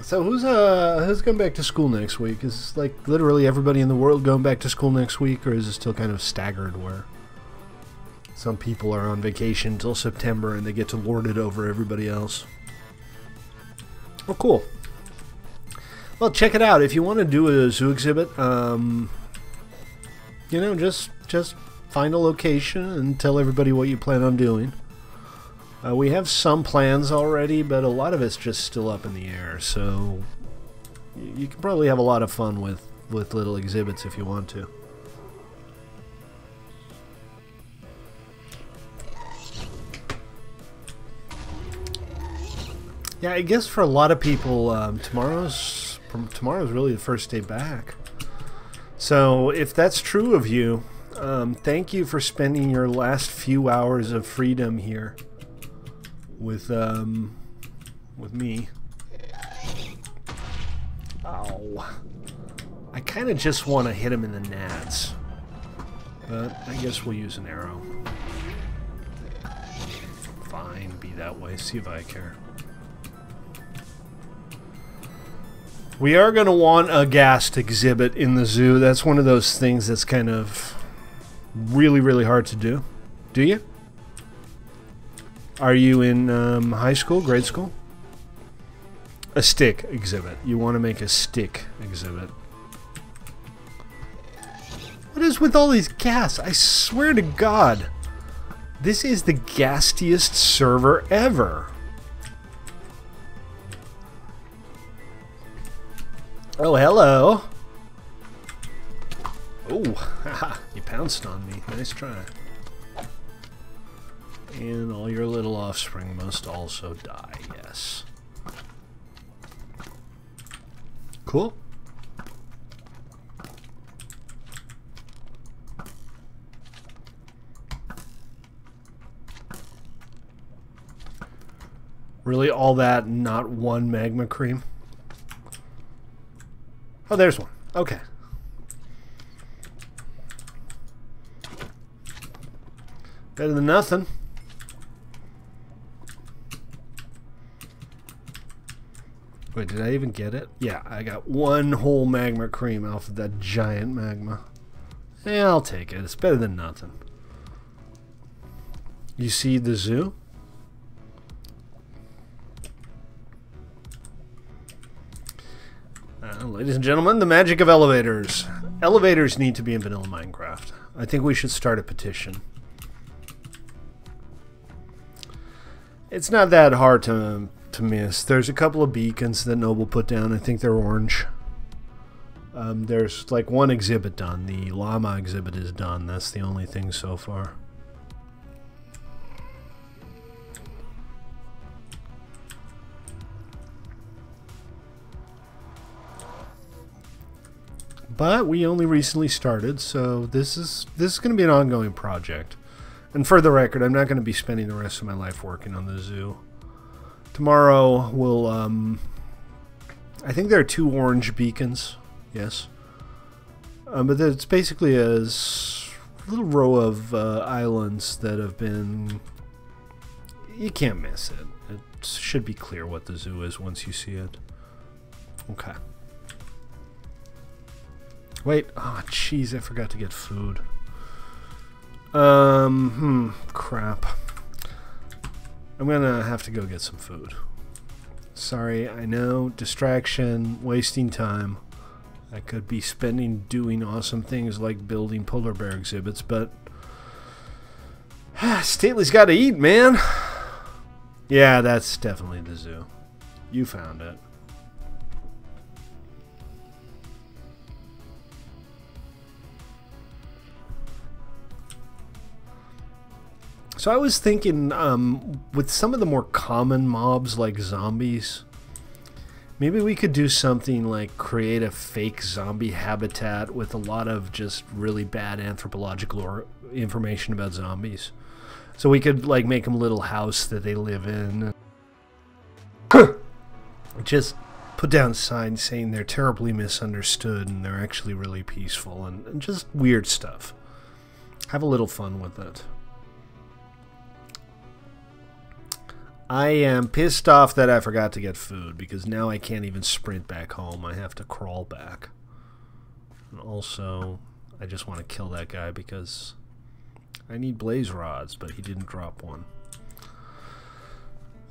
So who's going back to school next week? Is like literally everybody in the world going back to school next week, or is it still kind of staggered where some people are on vacation until September and they get to lord it over everybody else? Oh, cool. Well, check it out. If you want to do a zoo exhibit, you know, just find a location and tell everybody what you plan on doing. We have some plans already, but a lot of it's just still up in the air. So you can probably have a lot of fun with little exhibits if you want to. Yeah, I guess for a lot of people, tomorrow's really the first day back. So if that's true of you, thank you for spending your last few hours of freedom here with me. Ow. I kind of just want to hit him in the nads, but I guess we'll use an arrow. Fine, be that way. See if I care. We are going to want a ghast exhibit in the zoo. That's one of those things that's kind of really, really hard to do. Do you? Are you in high school, grade school? A stick exhibit. You want to make a stick exhibit. What is with all these ghasts? I swear to God, this is the ghastiest server ever. Oh, hello. Oh, haha, you pounced on me. Nice try. And all your little offspring must also die, yes. Cool. Really, all that, not one magma cream? Oh, there's one. Okay. Better than nothing. Wait, did I even get it? Yeah, I got one whole magma cream off of that giant magma. Yeah, I'll take it. It's better than nothing. You see the zoo? Ladies and gentlemen, the magic of elevators. Elevators need to be in vanilla Minecraft. I think we should start a petition. It's not that hard to miss. There's a couple of beacons that Noble put down. I think they're orange. There's like one exhibit done. The llama exhibit is done. That's the only thing so far. But we only recently started, so this is going to be an ongoing project. And for the record, I'm not going to be spending the rest of my life working on the zoo. Tomorrow we'll I think there are 2 orange beacons. Yes. But it's basically a little row of islands that have been... You can't miss it. It should be clear what the zoo is once you see it. Okay. Wait, oh jeez, I forgot to get food. Crap. I'm gonna have to go get some food. Sorry, I know, distraction, wasting time. I could be spending doing awesome things like building polar bear exhibits, but... Stately's gotta eat, man! Yeah, that's definitely the zoo. You found it. So I was thinking, with some of the more common mobs like zombies, maybe we could do something like create a fake zombie habitat with a lot of just really bad anthropological information about zombies. So we could like make them a little house that they live in. Just put down signs saying they're terribly misunderstood and they're actually really peaceful and just weird stuff. Have a little fun with it. I am pissed off that I forgot to get food because now I can't even sprint back home. I have to crawl back. And also, I just want to kill that guy because I need blaze rods, but he didn't drop one.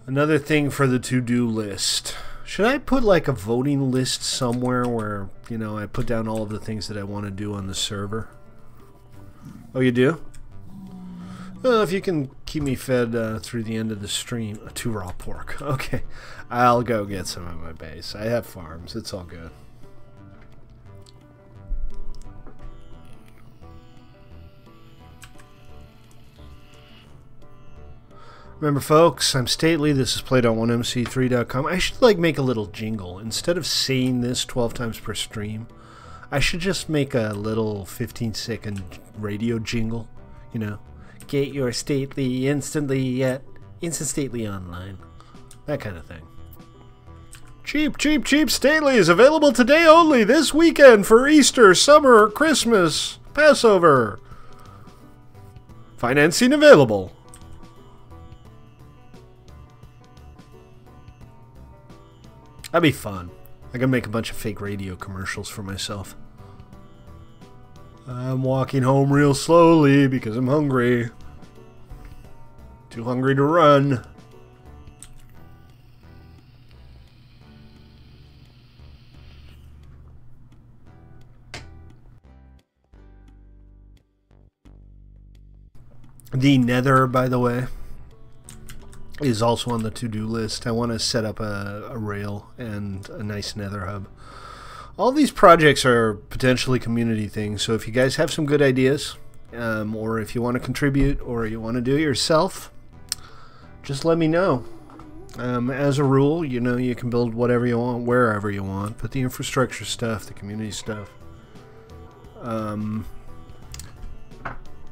Another thing for the to-do list. Should I put like a voting list somewhere where, you know, I put down all of the things that I want to do on the server? Oh, you do? Well, if you can keep me fed through the end of the stream. 2 raw pork. Okay. I'll go get some at my base. I have farms. It's all good. Remember, folks, I'm Stately. This is Play.1MC3.com. I should, like, make a little jingle. Instead of saying this 12 times per stream, I should just make a little 15-second radio jingle, you know. Get your Stately instantly at Instant Stately Online. That kind of thing. Cheap, cheap, cheap Stately is available today only, this weekend for Easter, summer, Christmas, Passover. Financing available. That'd be fun. I can make a bunch of fake radio commercials for myself. I'm walking home real slowly because I'm hungry. Too hungry to run. The Nether, by the way, is also on the to-do list. I want to set up a rail and a nice Nether hub. All these projects are potentially community things, so if you guys have some good ideas, or if you want to contribute, or you want to do it yourself, just let me know. As a rule, you know, you can build whatever you want, wherever you want, but the infrastructure stuff, the community stuff,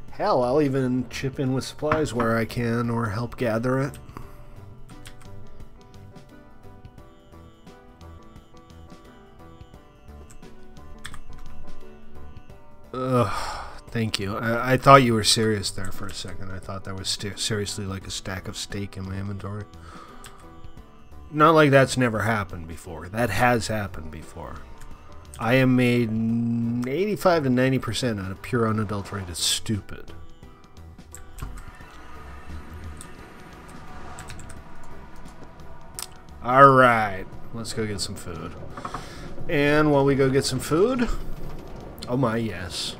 hell, I'll even chip in with supplies where I can, or help gather it. Thank you. I thought you were serious there for a second. I thought that was seriously like a stack of steak in my inventory. Not like that's never happened before. That has happened before. I am made 85 to 90% out of pure unadulterated stupid. Alright, let's go get some food. And while we go get some food... Oh my, yes.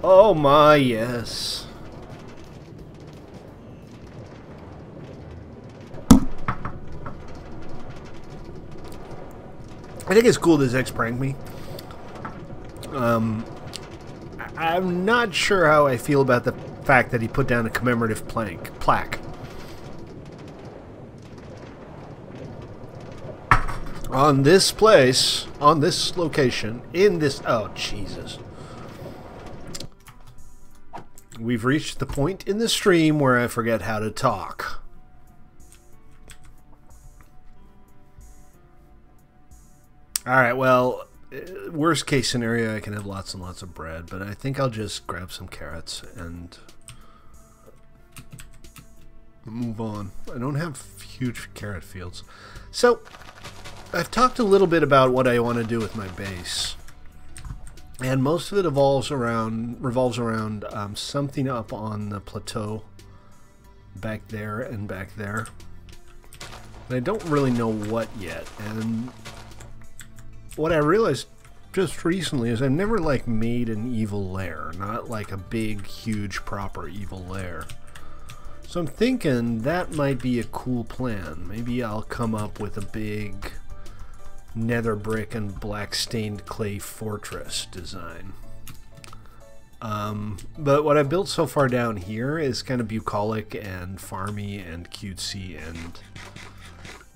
Oh my, yes. I think it's cool this X pranked me. I'm not sure how I feel about the fact that he put down a commemorative plaque. On this place, on this location, in this... Oh, Jesus. We've reached the point in the stream where I forget how to talk. Alright, well, worst case scenario, I can have lots and lots of bread, but I think I'll just grab some carrots and move on. I don't have huge carrot fields. So... I've talked a little bit about what I want to do with my base, and most of it revolves around something up on the plateau back there and back there. And I don't really know what yet, and what I realized just recently is I've never like made an evil lair, not like a big, huge, proper evil lair. So I'm thinking that might be a cool plan. Maybe I'll come up with a big nether brick and black stained clay fortress design. But what I built so far down here is kind of bucolic and farmy and cutesy, and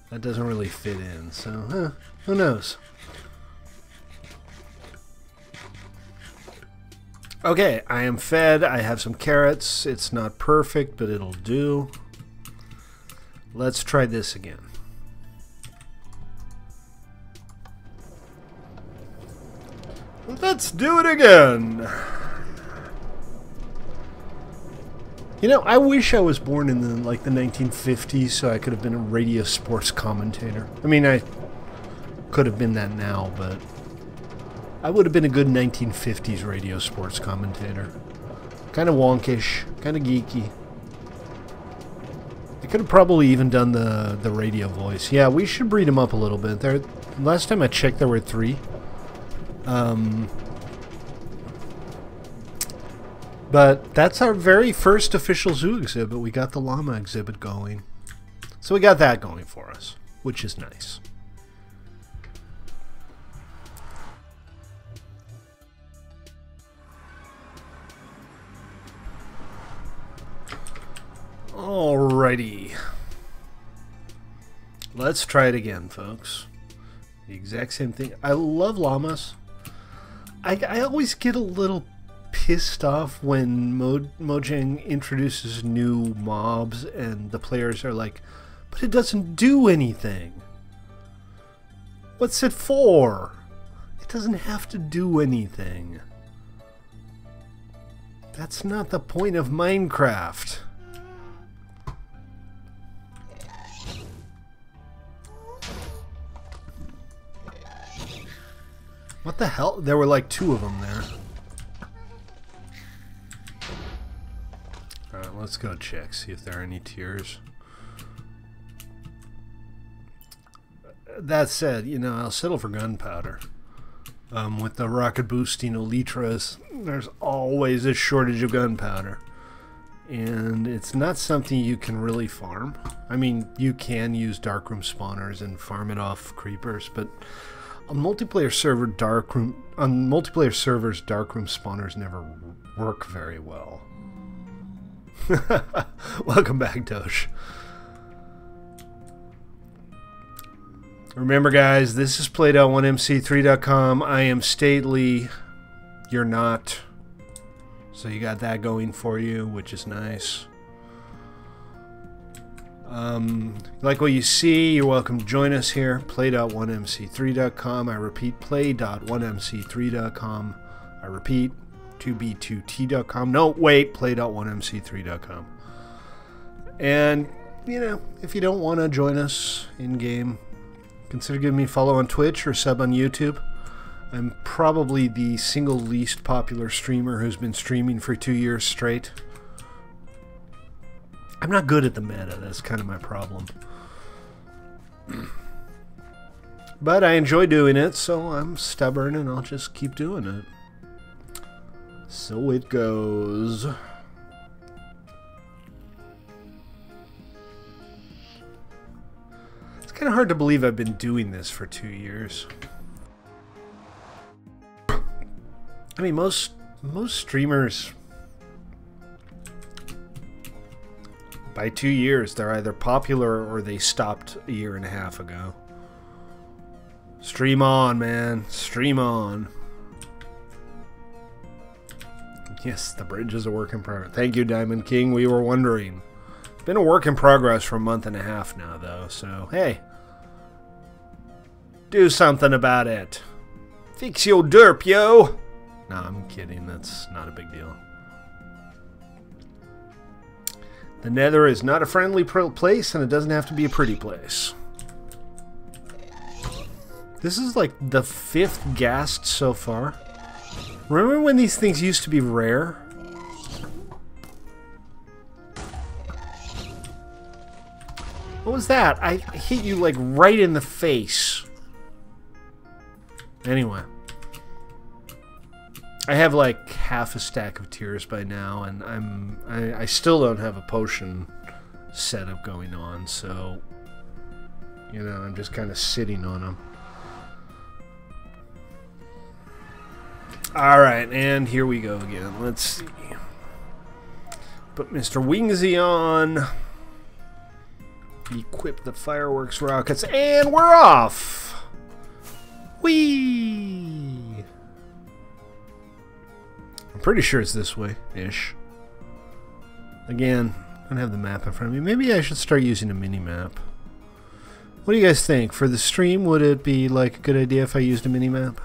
that doesn't really fit in, so who knows. Okay, I am fed. I have some carrots. It's not perfect, but it'll do. Let's try this again. Let's do it again. You know, I wish I was born in the 1950s so I could have been a radio sports commentator. I mean, I could have been that now, but I would have been a good 1950s radio sports commentator. Kind of wonkish, kind of geeky. I could have probably even done the radio voice. Yeah, we should breed them up a little bit. Last time I checked, there were 3. But that's our very first official zoo exhibit. We got the llama exhibit going. So we got that going for us, which is nice. Alrighty. Let's try it again, folks. The exact same thing. I love llamas. I always get a little pissed off when Mojang introduces new mobs and the players are like, but it doesn't do anything. What's it for? It doesn't have to do anything. That's not the point of Minecraft. What the hell? There were like 2 of them there. Alright, let's go check, see if there are any tears. That said, you know, I'll settle for gunpowder. With the rocket boosting elytras, there's always a shortage of gunpowder. And it's not something you can really farm. I mean, you can use darkroom spawners and farm it off creepers, but on multiplayer servers, darkroom spawners never work very well. Welcome back, Dosh. Remember, guys, this is play.1mc3.com. I am Stately. You're not. So you got that going for you, which is nice. Like what you see, you're welcome to join us here. Play.1mc3.com. I repeat, play.1mc3.com. I repeat, 2b2t.com. No, wait, play.1mc3.com. And you know, if you don't want to join us in-game, consider giving me a follow on Twitch or sub on YouTube. I'm probably the single least popular streamer who's been streaming for 2 years straight. I'm not good at the meta, that's kind of my problem. But I enjoy doing it, so I'm stubborn and I'll just keep doing it. So it goes. It's kind of hard to believe I've been doing this for 2 years. I mean, most streamers, by 2 years, they're either popular or they stopped a year and a half ago. Stream on, man. Stream on. Yes, the bridge is a work in progress. Thank you, Diamond King. We were wondering. It's been a work in progress for a month and a half now, though, so hey. Do something about it. Fix your derp, yo! No, I'm kidding. That's not a big deal. The Nether is not a friendly place, and it doesn't have to be a pretty place. This is like the 5th ghast so far. Remember when these things used to be rare? What was that? I hit you like right in the face. Anyway. I have like half a stack of tears by now, and I still don't have a potion setup going on, so you know, I'm just kind of sitting on them. Alright, and here we go again. Let's see. Put Mr. Wingsy on. Equip the fireworks rockets, and we're off! Whee! I'm pretty sure it's this way-ish. Again, I don't have the map in front of me. Maybe I should start using a mini-map. What do you guys think? For the stream, would it be like a good idea if I used a mini-map?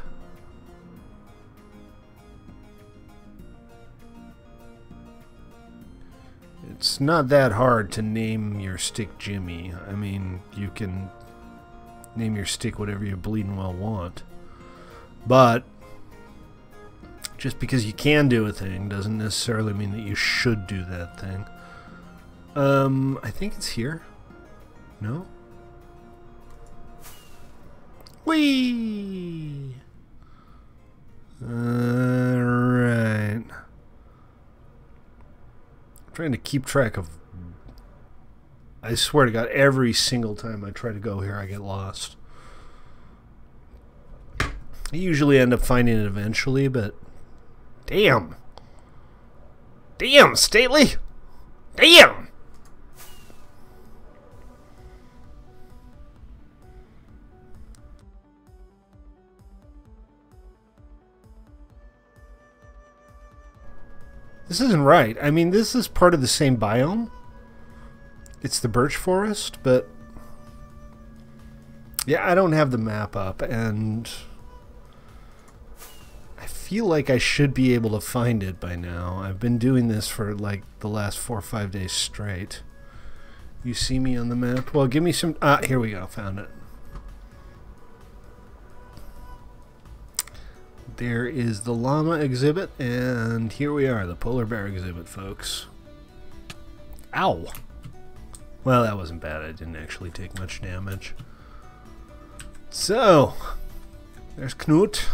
It's not that hard to name your stick Jimmy. I mean, you can name your stick whatever you bleeding well want. But just because you can do a thing doesn't necessarily mean that you should do that thing. I think it's here. No? Whee! Alright. I'm trying to keep track of... I swear to God, every single time I try to go here, I get lost. I usually end up finding it eventually, but... Damn! Damn, Stately! Damn! This isn't right. I mean, this is part of the same biome. It's the birch forest, but... Yeah, I don't have the map up, and... I feel like I should be able to find it by now. I've been doing this for, like, the last 4 or 5 days straight. You see me on the map? Well, give me some... Ah, here we go. Found it. There is the llama exhibit, and here we are, the polar bear exhibit, folks. Ow! Well, that wasn't bad. I didn't actually take much damage. So, there's Knut,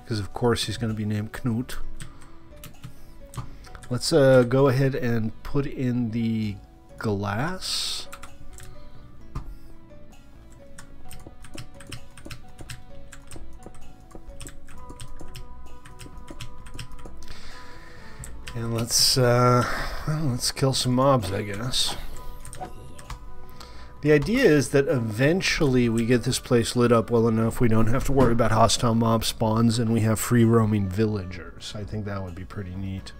because of course he's going to be named Knut. Let's go ahead and put in the glass. And let's kill some mobs, I guess. The idea is that eventually we get this place lit up well enough we don't have to worry about hostile mob spawns and we have free roaming villagers. I think that would be pretty neat.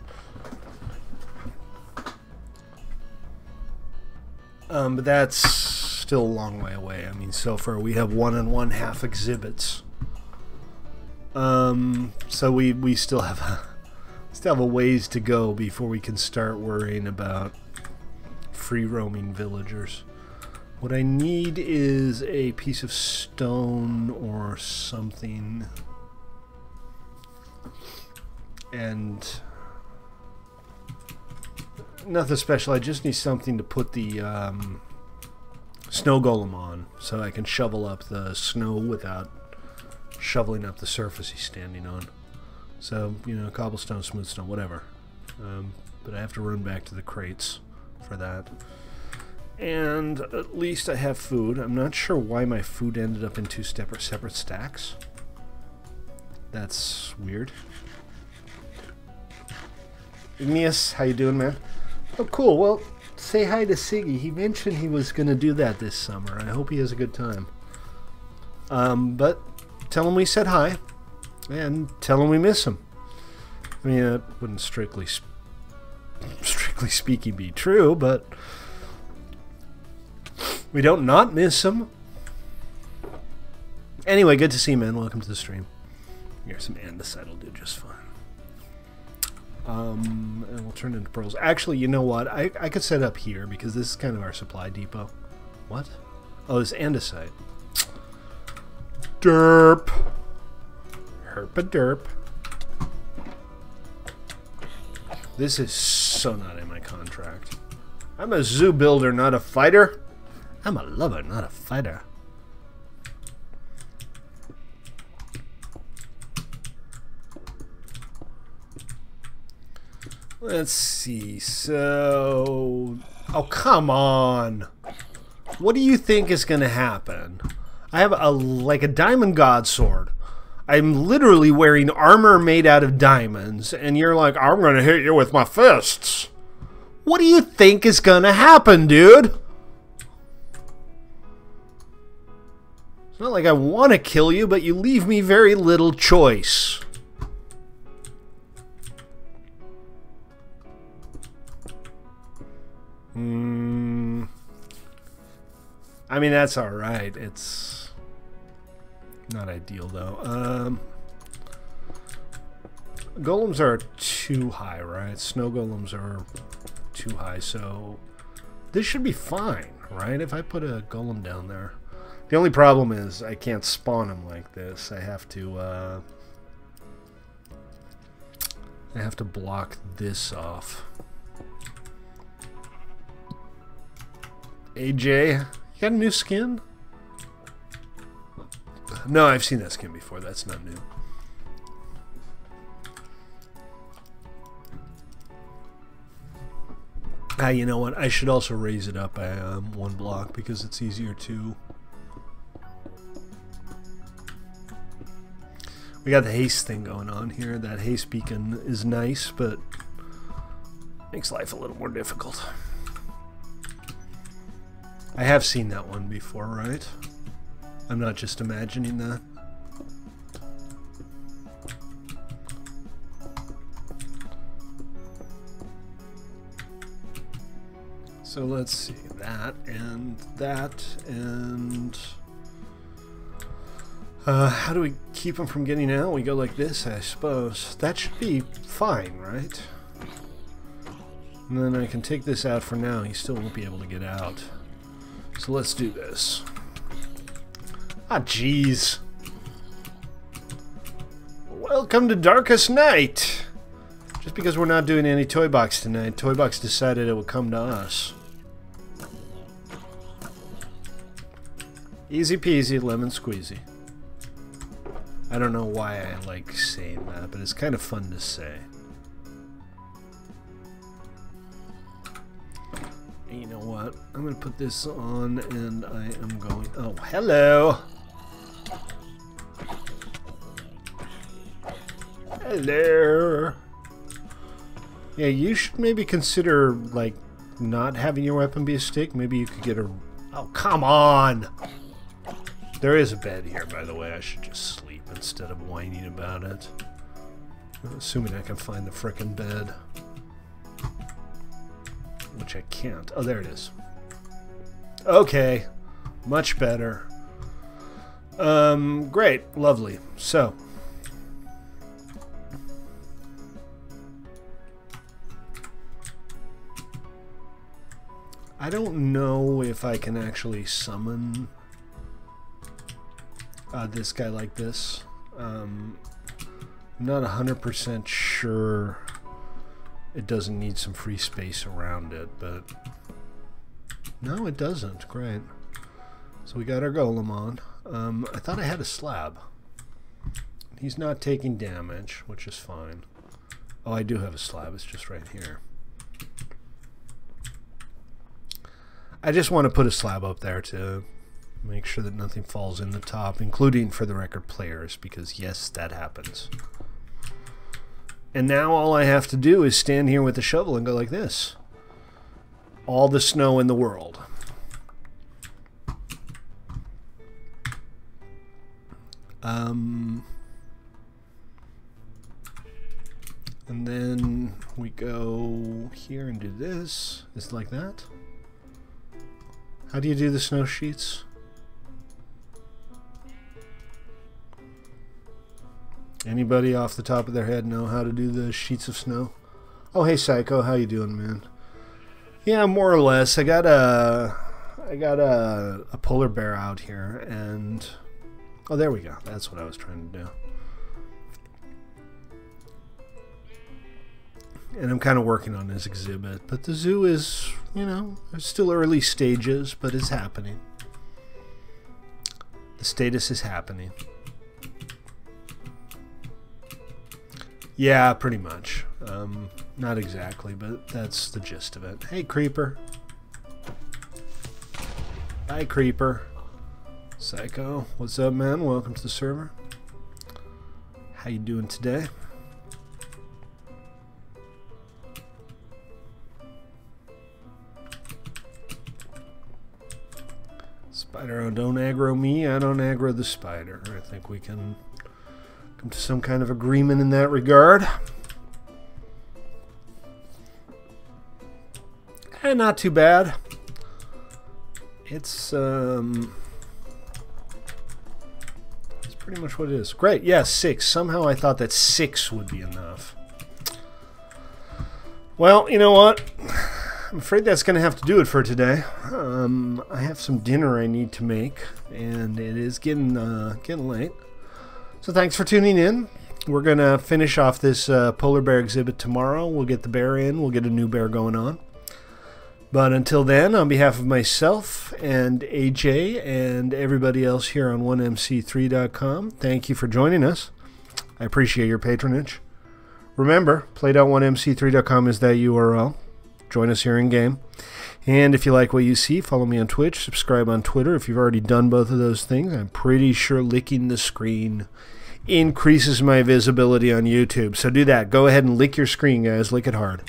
But that's still a long way away. I mean, so far we have 1 1/2 exhibits. So we still have a ways to go before we can start worrying about free-roaming villagers. What I need is a piece of stone or something. And nothing special. I just need something to put the snow golem on so I can shovel up the snow without shoveling up the surface he's standing on. So, you know, cobblestone, smooth stone, whatever. But I have to run back to the crates for that. And at least I have food. I'm not sure why my food ended up in two separate stacks. That's weird. Igneous, how you doing, man? Oh, cool. Well, say hi to Siggy. He mentioned he was going to do that this summer. I hope he has a good time. But tell him we said hi. And tell him we miss him. I mean, it wouldn't strictly speaking be true, but we don't not miss him. Anyway, good to see you, man. Welcome to the stream. Here's some andesite will do just fine. And we'll turn into pearls. Actually, you know what? I could set up here because this is kind of our supply depot. What? Oh, this andesite. Derp. Herp-a-derp. This is so not in my contract. I'm a zoo builder, not a fighter. I'm a lover, not a fighter. Let's see. So... Oh, come on. What do you think is going to happen? I have like a diamond god sword. I'm literally wearing armor made out of diamonds, and you're like, I'm going to hit you with my fists. What do you think is going to happen, dude? It's not like I want to kill you, but you leave me very little choice. I mean, that's alright. It's not ideal, though. Golems are too high, right? Snow golems are too high, so this should be fine, right? If I put a golem down there. The only problem is I can't spawn them like this. I have to block this off. AJ, you got a new skin? No, I've seen that skin before. That's not new. You know what? I should also raise it up by one block because it's easier to... We got the haste thing going on here. That haste beacon is nice, but makes life a little more difficult. I have seen that one before, right? I'm not just imagining that. So let's see, that and that and... how do we keep them from getting out? We go like this, I suppose. That should be fine, right? And then I can take this out for now. He still won't be able to get out. So let's do this. Ah, jeez. Welcome to Darkest Night! Just because we're not doing any ToyBox tonight, ToyBox decided it would come to us. Easy peasy, lemon squeezy. I don't know why I like saying that, but it's kind of fun to say. You know what? I'm going to put this on and I am going... Oh, hello! Hello! Yeah, you should maybe consider, like, not having your weapon be a stick. Maybe you could get a... Oh, come on! There is a bed here, by the way. I should just sleep instead of whining about it. Assuming I can find the frickin' bed. Which I can't. Oh, there it is. Okay. Much better. Great. Lovely. So. I don't know if I can actually summon this guy like this. I'm not 100% sure it doesn't need some free space around it, but no, it doesn't. Great. So we got our golem on. I thought I had a slab. He's not taking damage, which is fine. Oh, I do have a slab. It's just right here. I just want to put a slab up there to make sure that nothing falls in the top, including, for the record, players, because yes, that happens. And now all I have to do is stand here with the shovel and go like this. All the snow in the world. And then we go here and do this. It's like that. How do you do the snow sheets? Anybody off the top of their head know how to do the sheets of snow? Oh, hey Psycho, how you doing, man? Yeah, more or less. I got a polar bear out here, and oh, there we go. That's what I was trying to do. And I'm kind of working on this exhibit, but the zoo is, you know, it's still early stages, but it's happening. The status is happening. Yeah, pretty much. Not exactly, but that's the gist of it. Hey, Creeper. Hi, Creeper. Psycho, what's up, man? Welcome to the server. How you doing today? Spider, don't aggro me. I don't aggro the spider. I think we can come to some kind of agreement in that regard. And not too bad. It's pretty much what it is. Great, yeah, 6. Somehow I thought that 6 would be enough. Well, you know what? I'm afraid that's going to have to do it for today. I have some dinner I need to make, and it is getting late. So thanks for tuning in. We're going to finish off this polar bear exhibit tomorrow. We'll get the bear in. We'll get a new bear going on. But until then, on behalf of myself and AJ and everybody else here on 1mc3.com, thank you for joining us. I appreciate your patronage. Remember, play.1mc3.com is that URL. Join us here in game. And if you like what you see, follow me on Twitch, subscribe on Twitter. If you've already done both of those things, I'm pretty sure licking the screen increases my visibility on YouTube. So do that. Go ahead and lick your screen, guys. Lick it hard.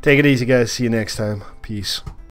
Take it easy, guys. See you next time. Peace.